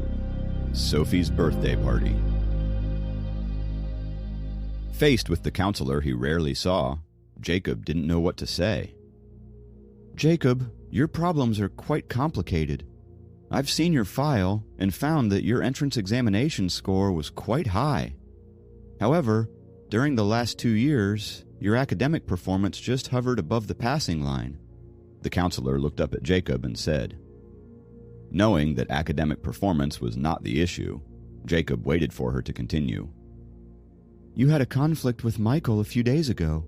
Sophie's Birthday Party. Faced with the counselor he rarely saw, Jacob didn't know what to say. "Jacob, your problems are quite complicated. I've seen your file and found that your entrance examination score was quite high. However, during the last 2 years, your academic performance just hovered above the passing line." The counselor looked up at Jacob and said. Knowing that academic performance was not the issue, Jacob waited for her to continue. "You had a conflict with Michael a few days ago.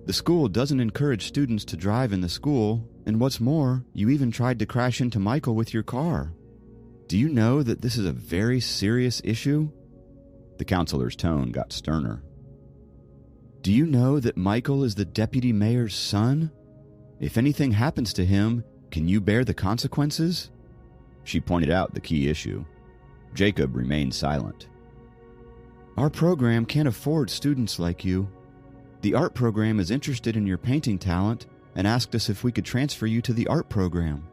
The school doesn't encourage students to drive in the school, and what's more, you even tried to crash into Michael with your car. Do you know that this is a very serious issue?" The counselor's tone got sterner. "Do you know that Michael is the deputy mayor's son? If anything happens to him, can you bear the consequences?" She pointed out the key issue. Jacob remained silent. "Our program can't afford students like you. The art program is interested in your painting talent and asked us if we could transfer you to the art program.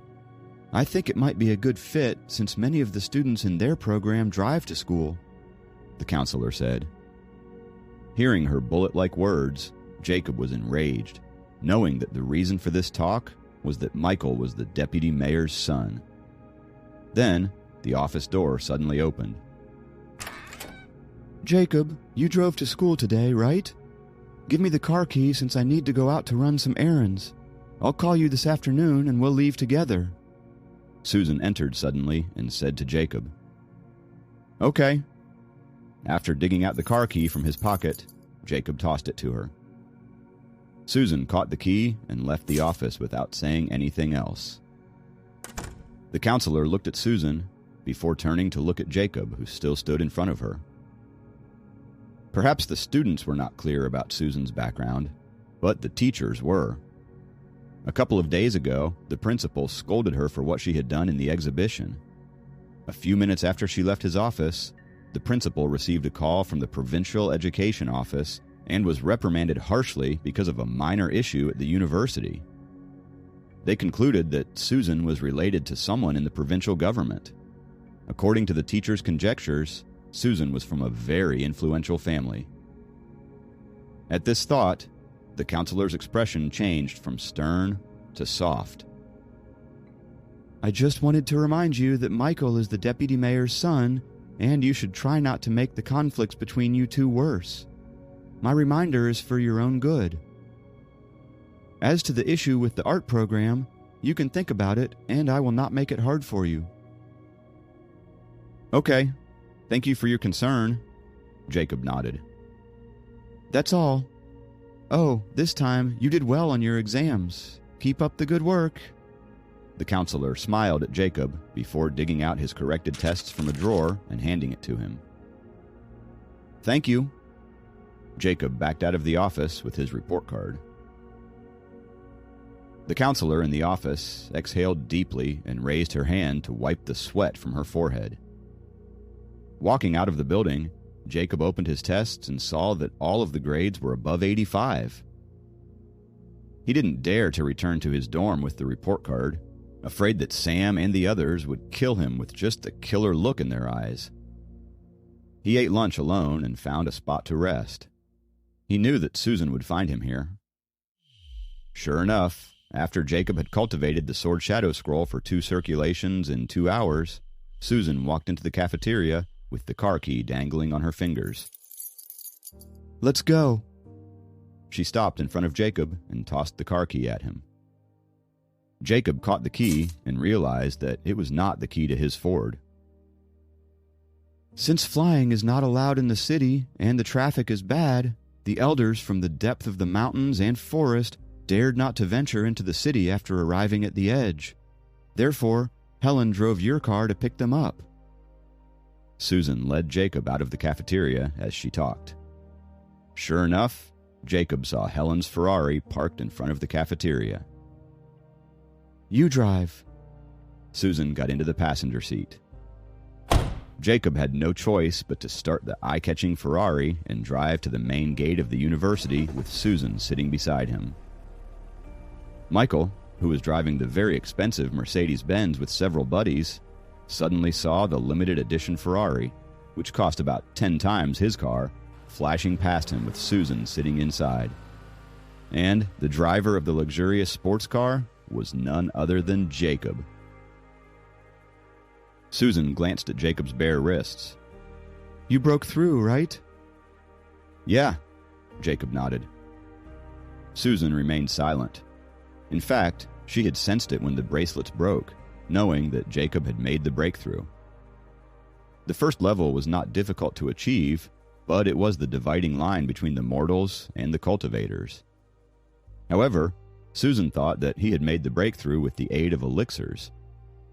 I think it might be a good fit since many of the students in their program drive to school," the counselor said. Hearing her bullet-like words, Jacob was enraged, knowing that the reason for this talk was that Michael was the deputy mayor's son. Then, the office door suddenly opened. "Jacob, you drove to school today, right? Give me the car key since I need to go out to run some errands. I'll call you this afternoon and we'll leave together." Susan entered suddenly and said to Jacob, "Okay." After digging out the car key from his pocket, Jacob tossed it to her. Susan caught the key and left the office without saying anything else. The counselor looked at Susan before turning to look at Jacob, who still stood in front of her. Perhaps the students were not clear about Susan's background, but the teachers were. A couple of days ago, the principal scolded her for what she had done in the exhibition. A few minutes after she left his office, the principal received a call from the provincial education office and was reprimanded harshly because of a minor issue at the university. They concluded that Susan was related to someone in the provincial government. According to the teacher's conjectures, Susan was from a very influential family. At this thought, the counselor's expression changed from stern to soft. I just wanted to remind you that Michael is the deputy mayor's son, and you should try not to make the conflicts between you two worse. My reminder is for your own good. As to the issue with the art program, you can think about it, and I will not make it hard for you. Okay. Thank you for your concern. Jacob nodded. That's all. Oh, this time you did well on your exams. Keep up the good work. The counselor smiled at Jacob before digging out his corrected tests from a drawer and handing it to him. Thank you. Jacob backed out of the office with his report card. The counselor in the office exhaled deeply and raised her hand to wipe the sweat from her forehead. Walking out of the building, Jacob opened his tests and saw that all of the grades were above 85. He didn't dare to return to his dorm with the report card, afraid that Sam and the others would kill him with just the killer look in their eyes. He ate lunch alone and found a spot to rest. He knew that Susan would find him here. Sure enough, after Jacob had cultivated the Sword Shadow Scroll for 2 circulations in 2 hours, Susan walked into the cafeteria with the car key dangling on her fingers. Let's go. She stopped in front of Jacob and tossed the car key at him. Jacob caught the key and realized that it was not the key to his Ford. Since flying is not allowed in the city and the traffic is bad, the elders from the depth of the mountains and forest dared not to venture into the city after arriving at the edge. Therefore, Helen drove your car to pick them up. Susan led Jacob out of the cafeteria as she talked. Sure enough, Jacob saw Helen's Ferrari parked in front of the cafeteria. You drive. Susan got into the passenger seat. Jacob had no choice but to start the eye-catching Ferrari and drive to the main gate of the university with Susan sitting beside him. Michael, who was driving the very expensive Mercedes-Benz with several buddies, suddenly saw the limited edition Ferrari, which cost about 10 times his car, flashing past him with Susan sitting inside. And the driver of the luxurious sports car was none other than Jacob. Susan glanced at Jacob's bare wrists. You broke through, right? Yeah, Jacob nodded. Susan remained silent. In fact, she had sensed it when the bracelets broke, knowing that Jacob had made the breakthrough. The first level was not difficult to achieve, but it was the dividing line between the mortals and the cultivators. However, Susan thought that he had made the breakthrough with the aid of elixirs.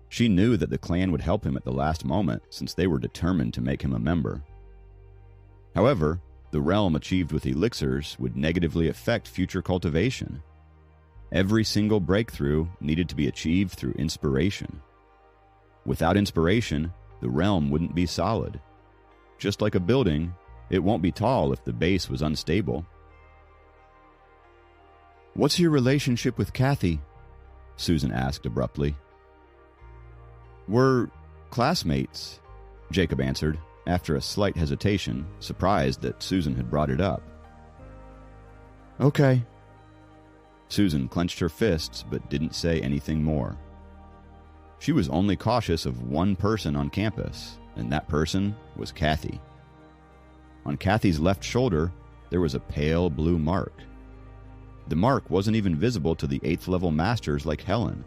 She knew that the clan would help him at the last moment, since they were determined to make him a member. However, the realm achieved with elixirs would negatively affect future cultivation. Every single breakthrough needed to be achieved through inspiration. Without inspiration, the realm wouldn't be solid. Just like a building, it won't be tall if the base was unstable. What's your relationship with Kathy? Susan asked abruptly. We're classmates, Jacob answered, after a slight hesitation, surprised that Susan had brought it up. Okay. Susan clenched her fists but didn't say anything more. She was only cautious of one person on campus, and that person was Kathy. On Kathy's left shoulder, there was a pale blue mark. The mark wasn't even visible to the 8th level masters like Helen.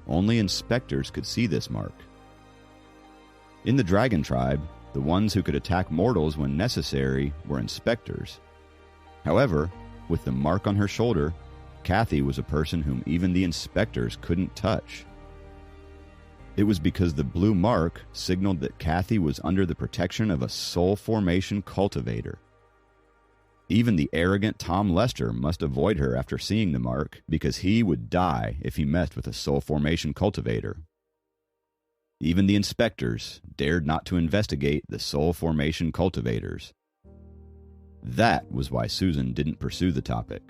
Only inspectors could see this mark. In the Dragon Tribe, the ones who could attack mortals when necessary were inspectors. However, with the mark on her shoulder, Kathy was a person whom even the inspectors couldn't touch. It was because the blue mark signaled that Kathy was under the protection of a soul formation cultivator. Even the arrogant Tom Lester must avoid her after seeing the mark, because he would die if he messed with a soul formation cultivator. Even the inspectors dared not to investigate the soul formation cultivators. That was why Susan didn't pursue the topic.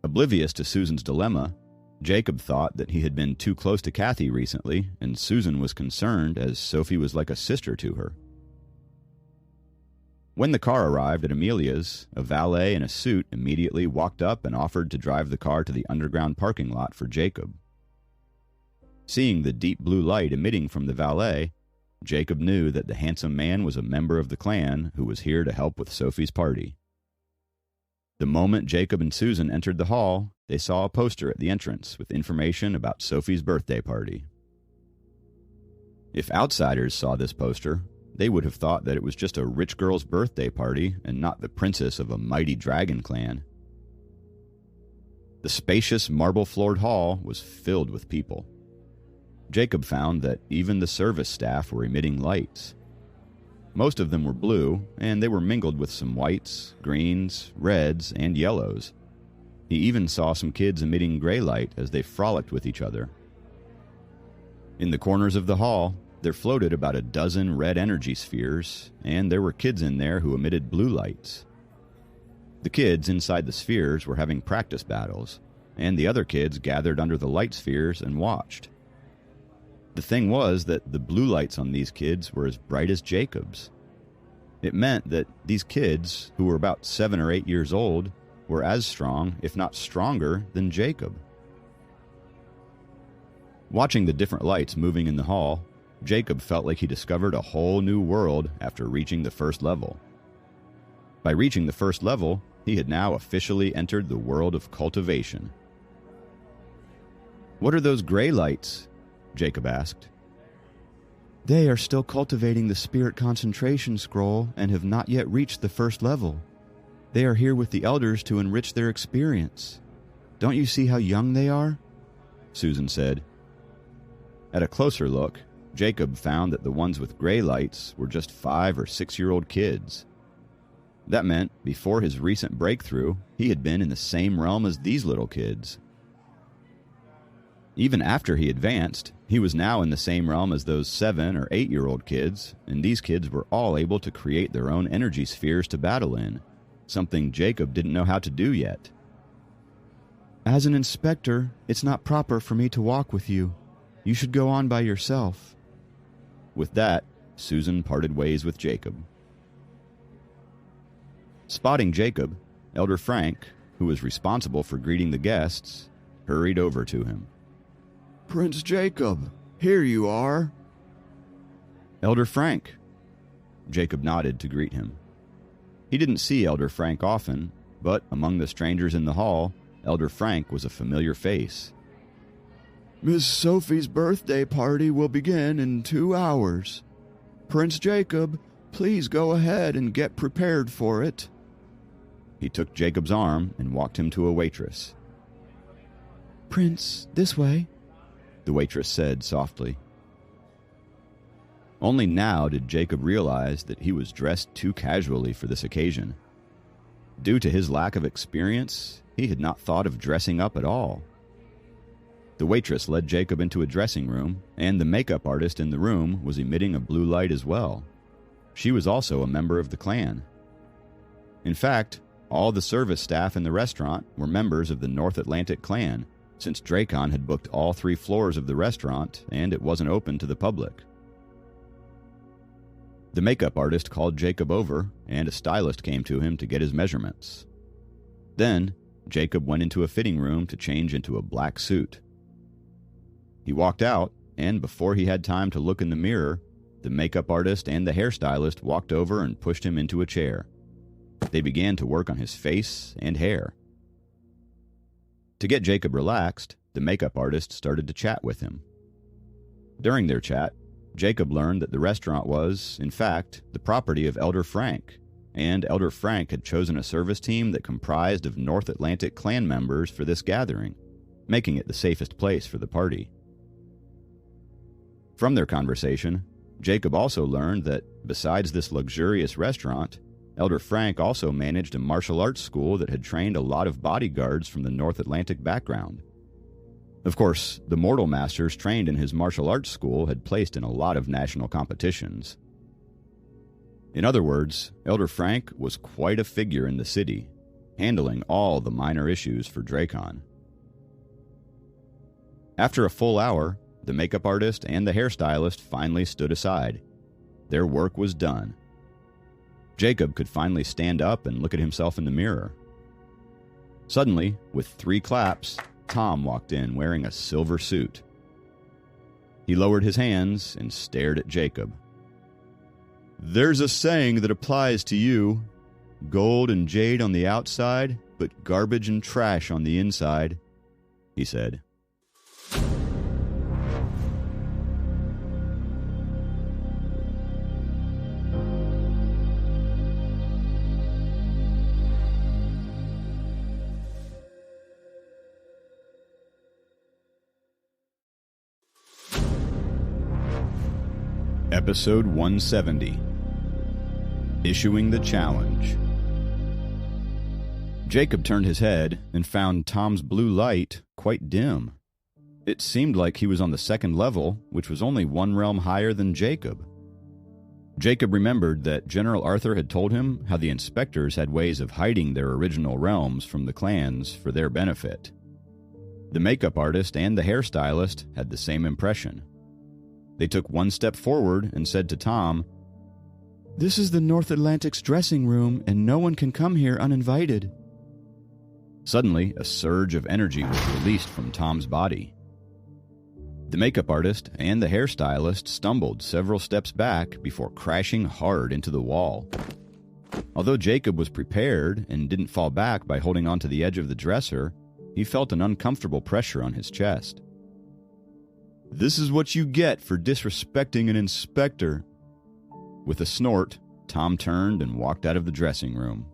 Oblivious to Susan's dilemma, Jacob thought that he had been too close to Kathy recently, and Susan was concerned as Sophie was like a sister to her. When the car arrived at Amelia's, a valet in a suit immediately walked up and offered to drive the car to the underground parking lot for Jacob. Seeing the deep blue light emitting from the valet, Jacob knew that the handsome man was a member of the clan who was here to help with Sophie's party. The moment Jacob and Susan entered the hall, they saw a poster at the entrance with information about Sophie's birthday party. If outsiders saw this poster, they would have thought that it was just a rich girl's birthday party and not the princess of a mighty dragon clan. The spacious marble-floored hall was filled with people. Jacob found that even the service staff were emitting lights. Most of them were blue, and they were mingled with some whites, greens, reds, and yellows. He even saw some kids emitting gray light as they frolicked with each other. In the corners of the hall, there floated about a dozen red energy spheres, and there were kids in there who emitted blue lights. The kids inside the spheres were having practice battles, and the other kids gathered under the light spheres and watched. The thing was that the blue lights on these kids were as bright as Jacob's. It meant that these kids, who were about 7 or 8 years old, were as strong, if not stronger, than Jacob. Watching the different lights moving in the hall, Jacob felt like he discovered a whole new world after reaching the first level. By reaching the first level, he had now officially entered the world of cultivation. "What are those gray lights?" Jacob asked. "They are still cultivating the spirit concentration scroll and have not yet reached the first level. They are here with the elders to enrich their experience. Don't you see how young they are?" Susan said. At a closer look, Jacob found that the ones with gray lights were just 5 or 6-year-old kids. That meant, before his recent breakthrough, he had been in the same realm as these little kids. Even after he advanced, he was now in the same realm as those 7 or 8-year-old kids, and these kids were all able to create their own energy spheres to battle in, something Jacob didn't know how to do yet. "As an inspector, it's not proper for me to walk with you. You should go on by yourself." With that, Susan parted ways with Jacob. Spotting Jacob, Elder Frank, who was responsible for greeting the guests, hurried over to him. "Prince Jacob, here you are." "Elder Frank." Jacob nodded to greet him. He didn't see Elder Frank often, but among the strangers in the hall, Elder Frank was a familiar face. "Miss Sophie's birthday party will begin in 2 hours. Prince Jacob, please go ahead and get prepared for it." He took Jacob's arm and walked him to a waitress. "Prince, this way," the waitress said softly. Only now did Jacob realize that he was dressed too casually for this occasion. Due to his lack of experience, he had not thought of dressing up at all. The waitress led Jacob into a dressing room, and the makeup artist in the room was emitting a blue light as well. She was also a member of the clan. In fact, all the service staff in the restaurant were members of the North Atlantic clan, since Dracon had booked all 3 floors of the restaurant and it wasn't open to the public. The makeup artist called Jacob over, and a stylist came to him to get his measurements. Then, Jacob went into a fitting room to change into a black suit. He walked out, and before he had time to look in the mirror, the makeup artist and the hairstylist walked over and pushed him into a chair. They began to work on his face and hair. To get Jacob relaxed, the makeup artist started to chat with him. During their chat, Jacob learned that the restaurant was, in fact, the property of Elder Frank, and Elder Frank had chosen a service team that comprised of North Atlantic clan members for this gathering, making it the safest place for the party. From their conversation, Jacob also learned that, besides this luxurious restaurant, Elder Frank also managed a martial arts school that had trained a lot of bodyguards from the North Atlantic background. Of course, the Mortal Masters trained in his martial arts school had placed in a lot of national competitions. In other words, Elder Frank was quite a figure in the city, handling all the minor issues for Dracon. After a full hour, the makeup artist and the hairstylist finally stood aside. Their work was done. Jacob could finally stand up and look at himself in the mirror. Suddenly, with 3 claps, Tom walked in wearing a silver suit. He lowered his hands and stared at Jacob. "There's a saying that applies to you. Gold and jade on the outside, but garbage and trash on the inside," he said. Episode 170. Issuing the Challenge. Jacob turned his head and found Tom's blue light quite dim. It seemed like he was on the 2nd level, which was only 1 realm higher than Jacob. Jacob remembered that General Arthur had told him how the inspectors had ways of hiding their original realms from the clans for their benefit. The makeup artist and the hairstylist had the same impression. They took 1 step forward and said to Tom, "This is the North Atlantic's dressing room, and no one can come here uninvited." Suddenly, a surge of energy was released from Tom's body. The makeup artist and the hairstylist stumbled several steps back before crashing hard into the wall. Although Jacob was prepared and didn't fall back by holding onto the edge of the dresser, he felt an uncomfortable pressure on his chest. "This is what you get for disrespecting an inspector." With a snort, Tom turned and walked out of the dressing room.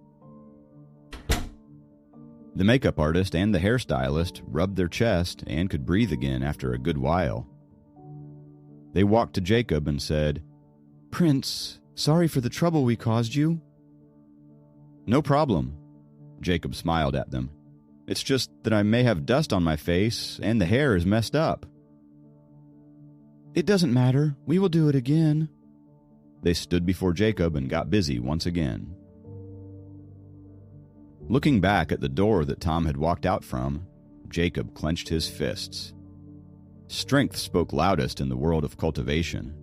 The makeup artist and the hairstylist rubbed their chest and could breathe again after a good while. They walked to Jacob and said, "Prince, sorry for the trouble we caused you." "No problem." Jacob smiled at them. "It's just that I may have dust on my face and the hair is messed up." "It doesn't matter. We will do it again." They stood before Jacob and got busy once again. Looking back at the door that Tom had walked out from, Jacob clenched his fists. Strength spoke loudest in the world of cultivation.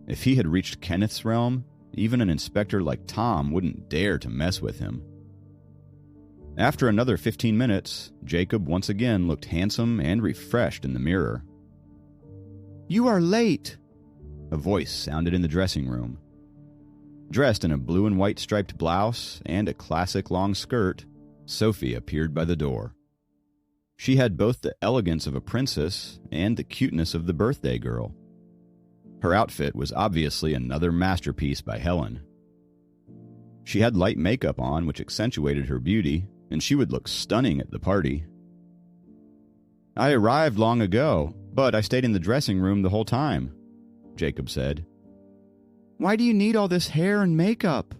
If he had reached Kenneth's realm, even an inspector like Tom wouldn't dare to mess with him. After another 15 minutes, Jacob once again looked handsome and refreshed in the mirror. "You are late," a voice sounded in the dressing room. Dressed in a blue and white striped blouse and a classic long skirt, Sophie appeared by the door. She had both the elegance of a princess and the cuteness of the birthday girl. Her outfit was obviously another masterpiece by Helen. She had light makeup on, which accentuated her beauty, and she would look stunning at the party. "I arrived long ago, but I stayed in the dressing room the whole time," Jacob said. "Why do you need all this hair and makeup?"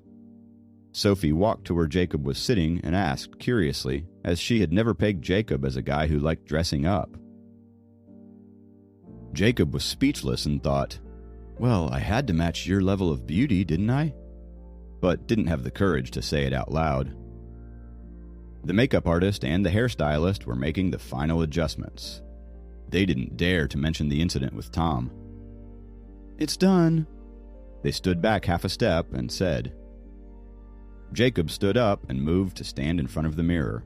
Sophie walked to where Jacob was sitting and asked curiously, as she had never pegged Jacob as a guy who liked dressing up. Jacob was speechless and thought, "Well, I had to match your level of beauty, didn't I?" But didn't have the courage to say it out loud. The makeup artist and the hairstylist were making the final adjustments. They didn't dare to mention the incident with Tom. "It's done." They stood back half a step and said. Jacob stood up and moved to stand in front of the mirror.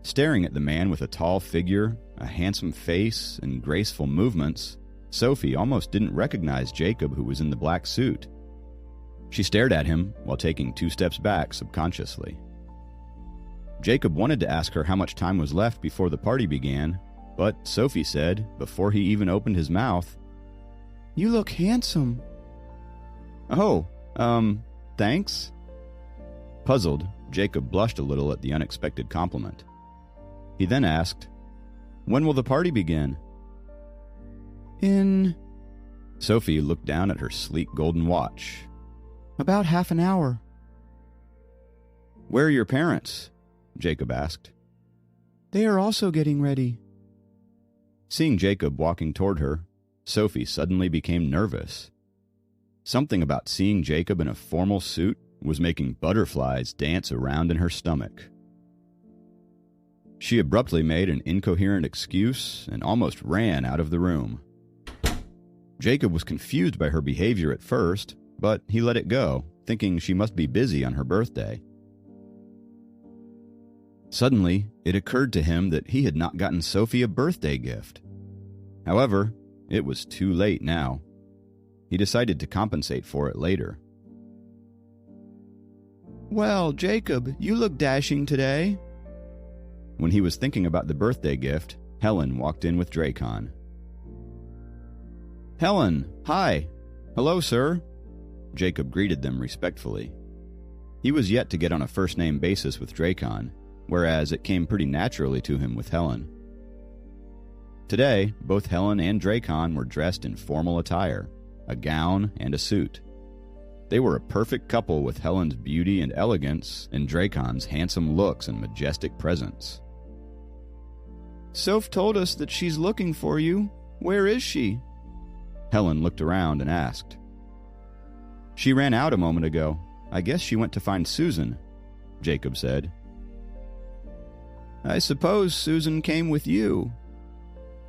Staring at the man with a tall figure, a handsome face, and graceful movements, Sophie almost didn't recognize Jacob, who was in the black suit. She stared at him while taking 2 steps back subconsciously. Jacob wanted to ask her how much time was left before the party began, but Sophie said, before he even opened his mouth, "You look handsome." "Oh, thanks?" Puzzled, Jacob blushed a little at the unexpected compliment. He then asked, "When will the party begin?" "In..." Sophie looked down at her sleek golden watch. "About half an hour." "Where are your parents?" Jacob asked. "They are also getting ready." Seeing Jacob walking toward her, Sophie suddenly became nervous. Something about seeing Jacob in a formal suit was making butterflies dance around in her stomach. She abruptly made an incoherent excuse and almost ran out of the room. Jacob was confused by her behavior at first, but he let it go, thinking she must be busy on her birthday. Suddenly, it occurred to him that he had not gotten Sophie a birthday gift. However, it was too late now. He decided to compensate for it later. "Well, Jacob, you look dashing today." When he was thinking about the birthday gift, Helen walked in with Dracon. "Helen, hi. Hello, sir." Jacob greeted them respectfully. He was yet to get on a first-name basis with Dracon, whereas it came pretty naturally to him with Helen. Today, both Helen and Dracon were dressed in formal attire, a gown and a suit. They were a perfect couple with Helen's beauty and elegance and Dracon's handsome looks and majestic presence. "Soph told us that she's looking for you. Where is she?" Helen looked around and asked. "She ran out a moment ago. I guess she went to find Susan," Jacob said. "I suppose Susan came with you."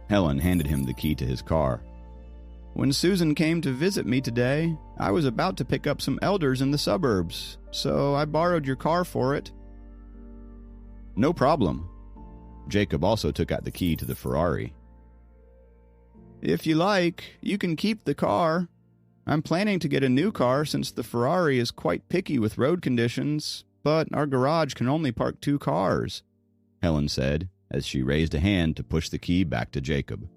Helen handed him the key to his car. "When Susan came to visit me today, I was about to pick up some elders in the suburbs, so I borrowed your car for it." "No problem." Jacob also took out the key to the Ferrari. "If you like, you can keep the car. I'm planning to get a new car since the Ferrari is quite picky with road conditions, but our garage can only park 2 cars," Helen said, as she raised a hand to push the key back to Jacob.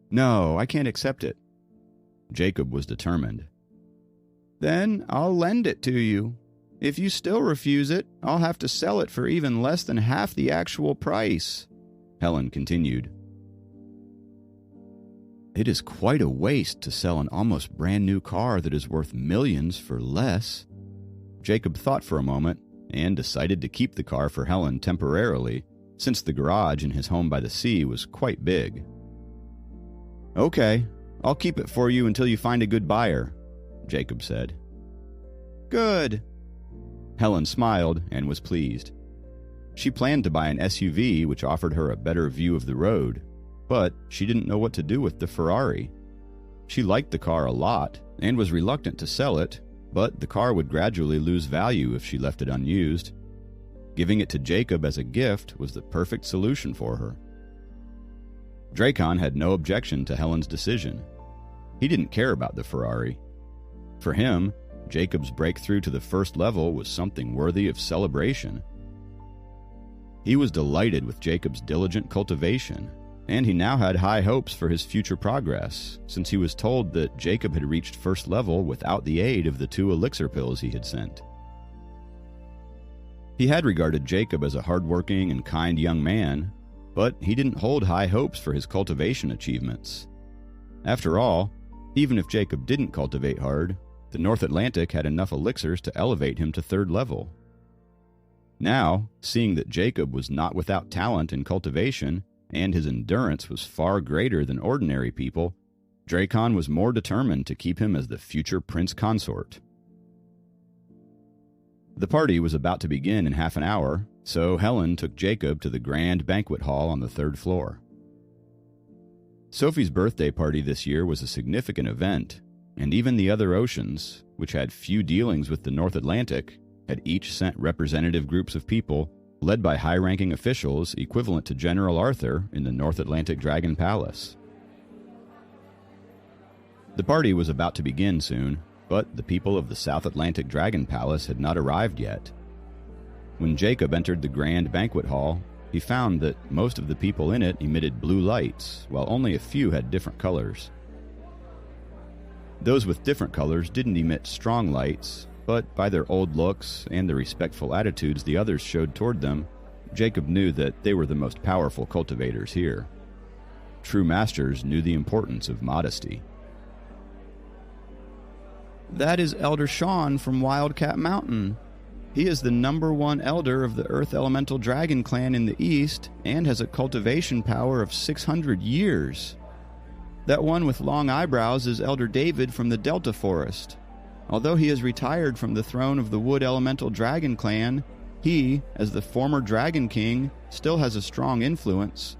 "No, I can't accept it." Jacob was determined. "Then I'll lend it to you. If you still refuse it, I'll have to sell it for even less than half the actual price," Helen continued. "It is quite a waste to sell an almost brand new car that is worth millions for less." Jacob thought for a moment and decided to keep the car for Helen temporarily, since the garage in his home by the sea was quite big. "Okay, I'll keep it for you until you find a good buyer," Jacob said. "Good." Helen smiled and was pleased. She planned to buy an SUV which offered her a better view of the road, but she didn't know what to do with the Ferrari. She liked the car a lot and was reluctant to sell it, but the car would gradually lose value if she left it unused. Giving it to Jacob as a gift was the perfect solution for her. Dracon had no objection to Helen's decision. He didn't care about the Ferrari. For him, Jacob's breakthrough to the first level was something worthy of celebration. He was delighted with Jacob's diligent cultivation, and he now had high hopes for his future progress, since he was told that Jacob had reached first level without the aid of the 2 elixir pills he had sent. He had regarded Jacob as a hardworking and kind young man, but he didn't hold high hopes for his cultivation achievements. After all, even if Jacob didn't cultivate hard, the North Atlantic had enough elixirs to elevate him to 3rd level. Now, seeing that Jacob was not without talent in cultivation, and his endurance was far greater than ordinary people, Dracon was more determined to keep him as the future prince consort. The party was about to begin in half an hour, so Helen took Jacob to the grand banquet hall on the 3rd floor. Sophie's birthday party this year was a significant event, and even the other oceans, which had few dealings with the North Atlantic, had each sent representative groups of people led by high-ranking officials equivalent to General Arthur in the North Atlantic Dragon Palace. The party was about to begin soon, but the people of the South Atlantic Dragon Palace had not arrived yet. When Jacob entered the grand banquet hall, he found that most of the people in it emitted blue lights, while only a few had different colors. Those with different colors didn't emit strong lights, but by their old looks and the respectful attitudes the others showed toward them, Jacob knew that they were the most powerful cultivators here. True masters knew the importance of modesty. "That is Elder Sean from Wildcat Mountain. He is the #1 elder of the Earth Elemental Dragon clan in the East and has a cultivation power of 600 years. That one with long eyebrows is Elder David from the Delta Forest. Although he has retired from the throne of the Wood Elemental Dragon clan, He, as the former Dragon King, still has a strong influence.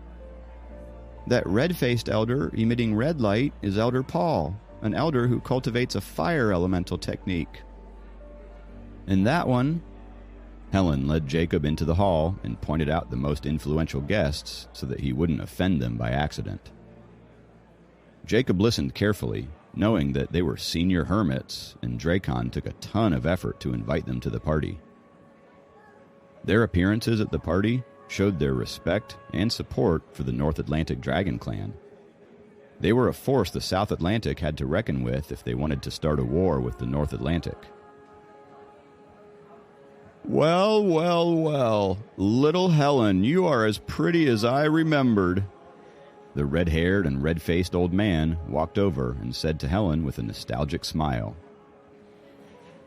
That red-faced elder emitting red light is Elder Paul, an elder who cultivates a fire elemental technique. And that one... Helen led Jacob into the hall and pointed out the most influential guests so that he wouldn't offend them by accident. Jacob listened carefully, knowing that they were senior hermits, and Dracon took a ton of effort to invite them to the party. Their appearances at the party showed their respect and support for the North Atlantic Dragon Clan. They were a force the South Atlantic had to reckon with if they wanted to start a war with the North Atlantic. "Well, well, well, little Helen, you are as pretty as I remembered." The red-haired and red-faced old man walked over and said to Helen with a nostalgic smile.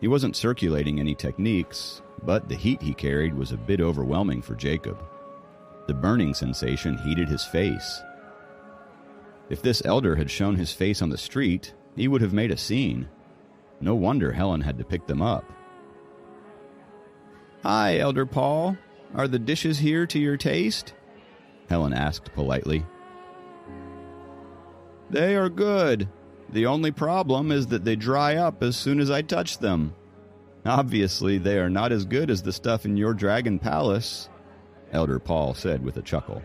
He wasn't circulating any techniques, but the heat he carried was a bit overwhelming for Jacob. The burning sensation heated his face. If this elder had shown his face on the street, he would have made a scene. No wonder Helen had to pick them up. "Hi, Elder Paul. Are the dishes here to your taste?" Helen asked politely. "They are good. The only problem is that they dry up as soon as I touch them. Obviously, they are not as good as the stuff in your dragon palace," Elder Paul said with a chuckle.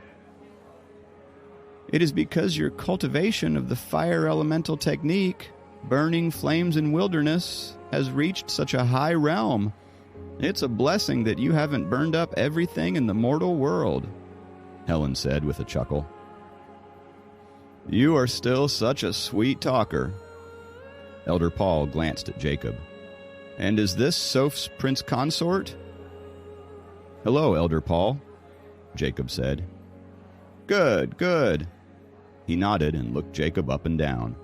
"It is because your cultivation of the fire elemental technique, burning flames in wilderness, has reached such a high realm. It's a blessing that you haven't burned up everything in the mortal world," Helen said with a chuckle. "You are still such a sweet talker." Elder Paul glanced at Jacob. "And is this Soph's prince consort?" "Hello, Elder Paul," Jacob said. "Good, good." He nodded and looked Jacob up and down.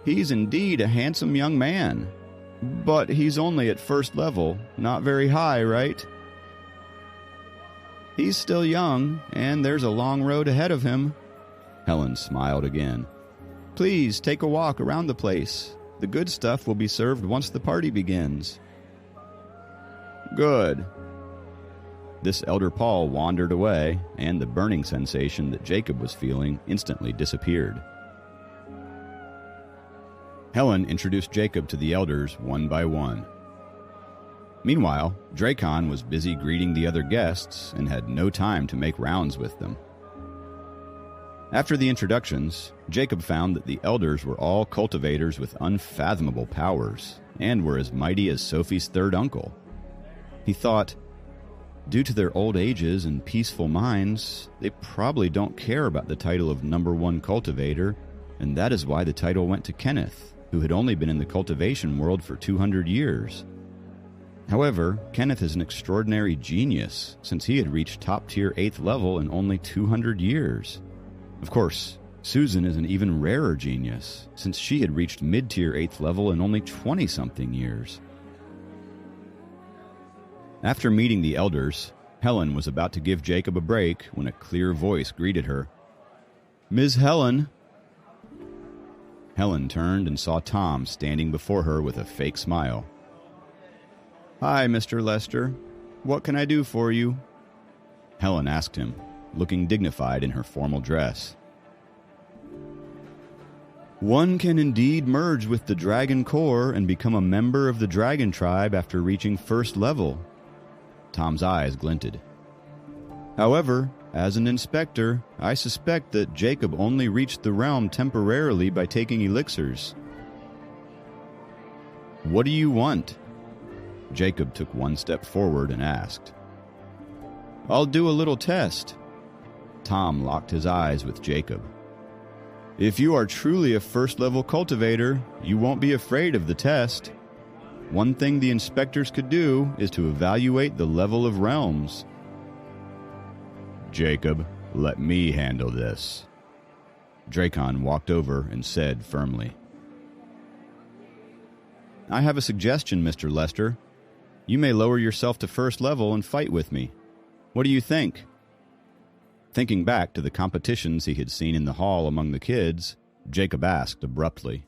"He's indeed a handsome young man. But he's only at first level, not very high, right?" "He's still young, and there's a long road ahead of him." Helen smiled again. "Please take a walk around the place. The good stuff will be served once the party begins." "Good." This Elder Paul wandered away, and the burning sensation that Jacob was feeling instantly disappeared. Helen introduced Jacob to the elders one by one. Meanwhile, Dracon was busy greeting the other guests and had no time to make rounds with them. After the introductions, Jacob found that the elders were all cultivators with unfathomable powers and were as mighty as Sophie's third uncle. He thought, due to their old ages and peaceful minds, they probably don't care about the title of #1 cultivator, and that is why the title went to Kenneth, who had only been in the cultivation world for 200 years. However, Kenneth is an extraordinary genius, since he had reached top-tier 8th level in only 200 years. Of course, Susan is an even rarer genius, since she had reached mid-tier 8th level in only 20-something years. After meeting the elders, Helen was about to give Jacob a break when a clear voice greeted her. "Ms. Helen." Helen turned and saw Tom standing before her with a fake smile. "Hi, Mr. Lester. What can I do for you?" Helen asked him, looking dignified in her formal dress. "One can indeed merge with the Dragon Corps and become a member of the Dragon Tribe after reaching first level." Tom's eyes glinted. "However, as an inspector, I suspect that Jacob only reached the realm temporarily by taking elixirs." "What do you want?" Jacob took one step forward and asked. "I'll do a little test." Tom locked his eyes with Jacob. "If you are truly a first-level cultivator, you won't be afraid of the test. One thing the inspectors could do is to evaluate the level of realms." "Jacob, let me handle this." Dracon walked over and said firmly. "I have a suggestion, Mr. Lester. You may lower yourself to first level and fight with me. What do you think?" Thinking back to the competitions he had seen in the hall among the kids, Jacob asked abruptly.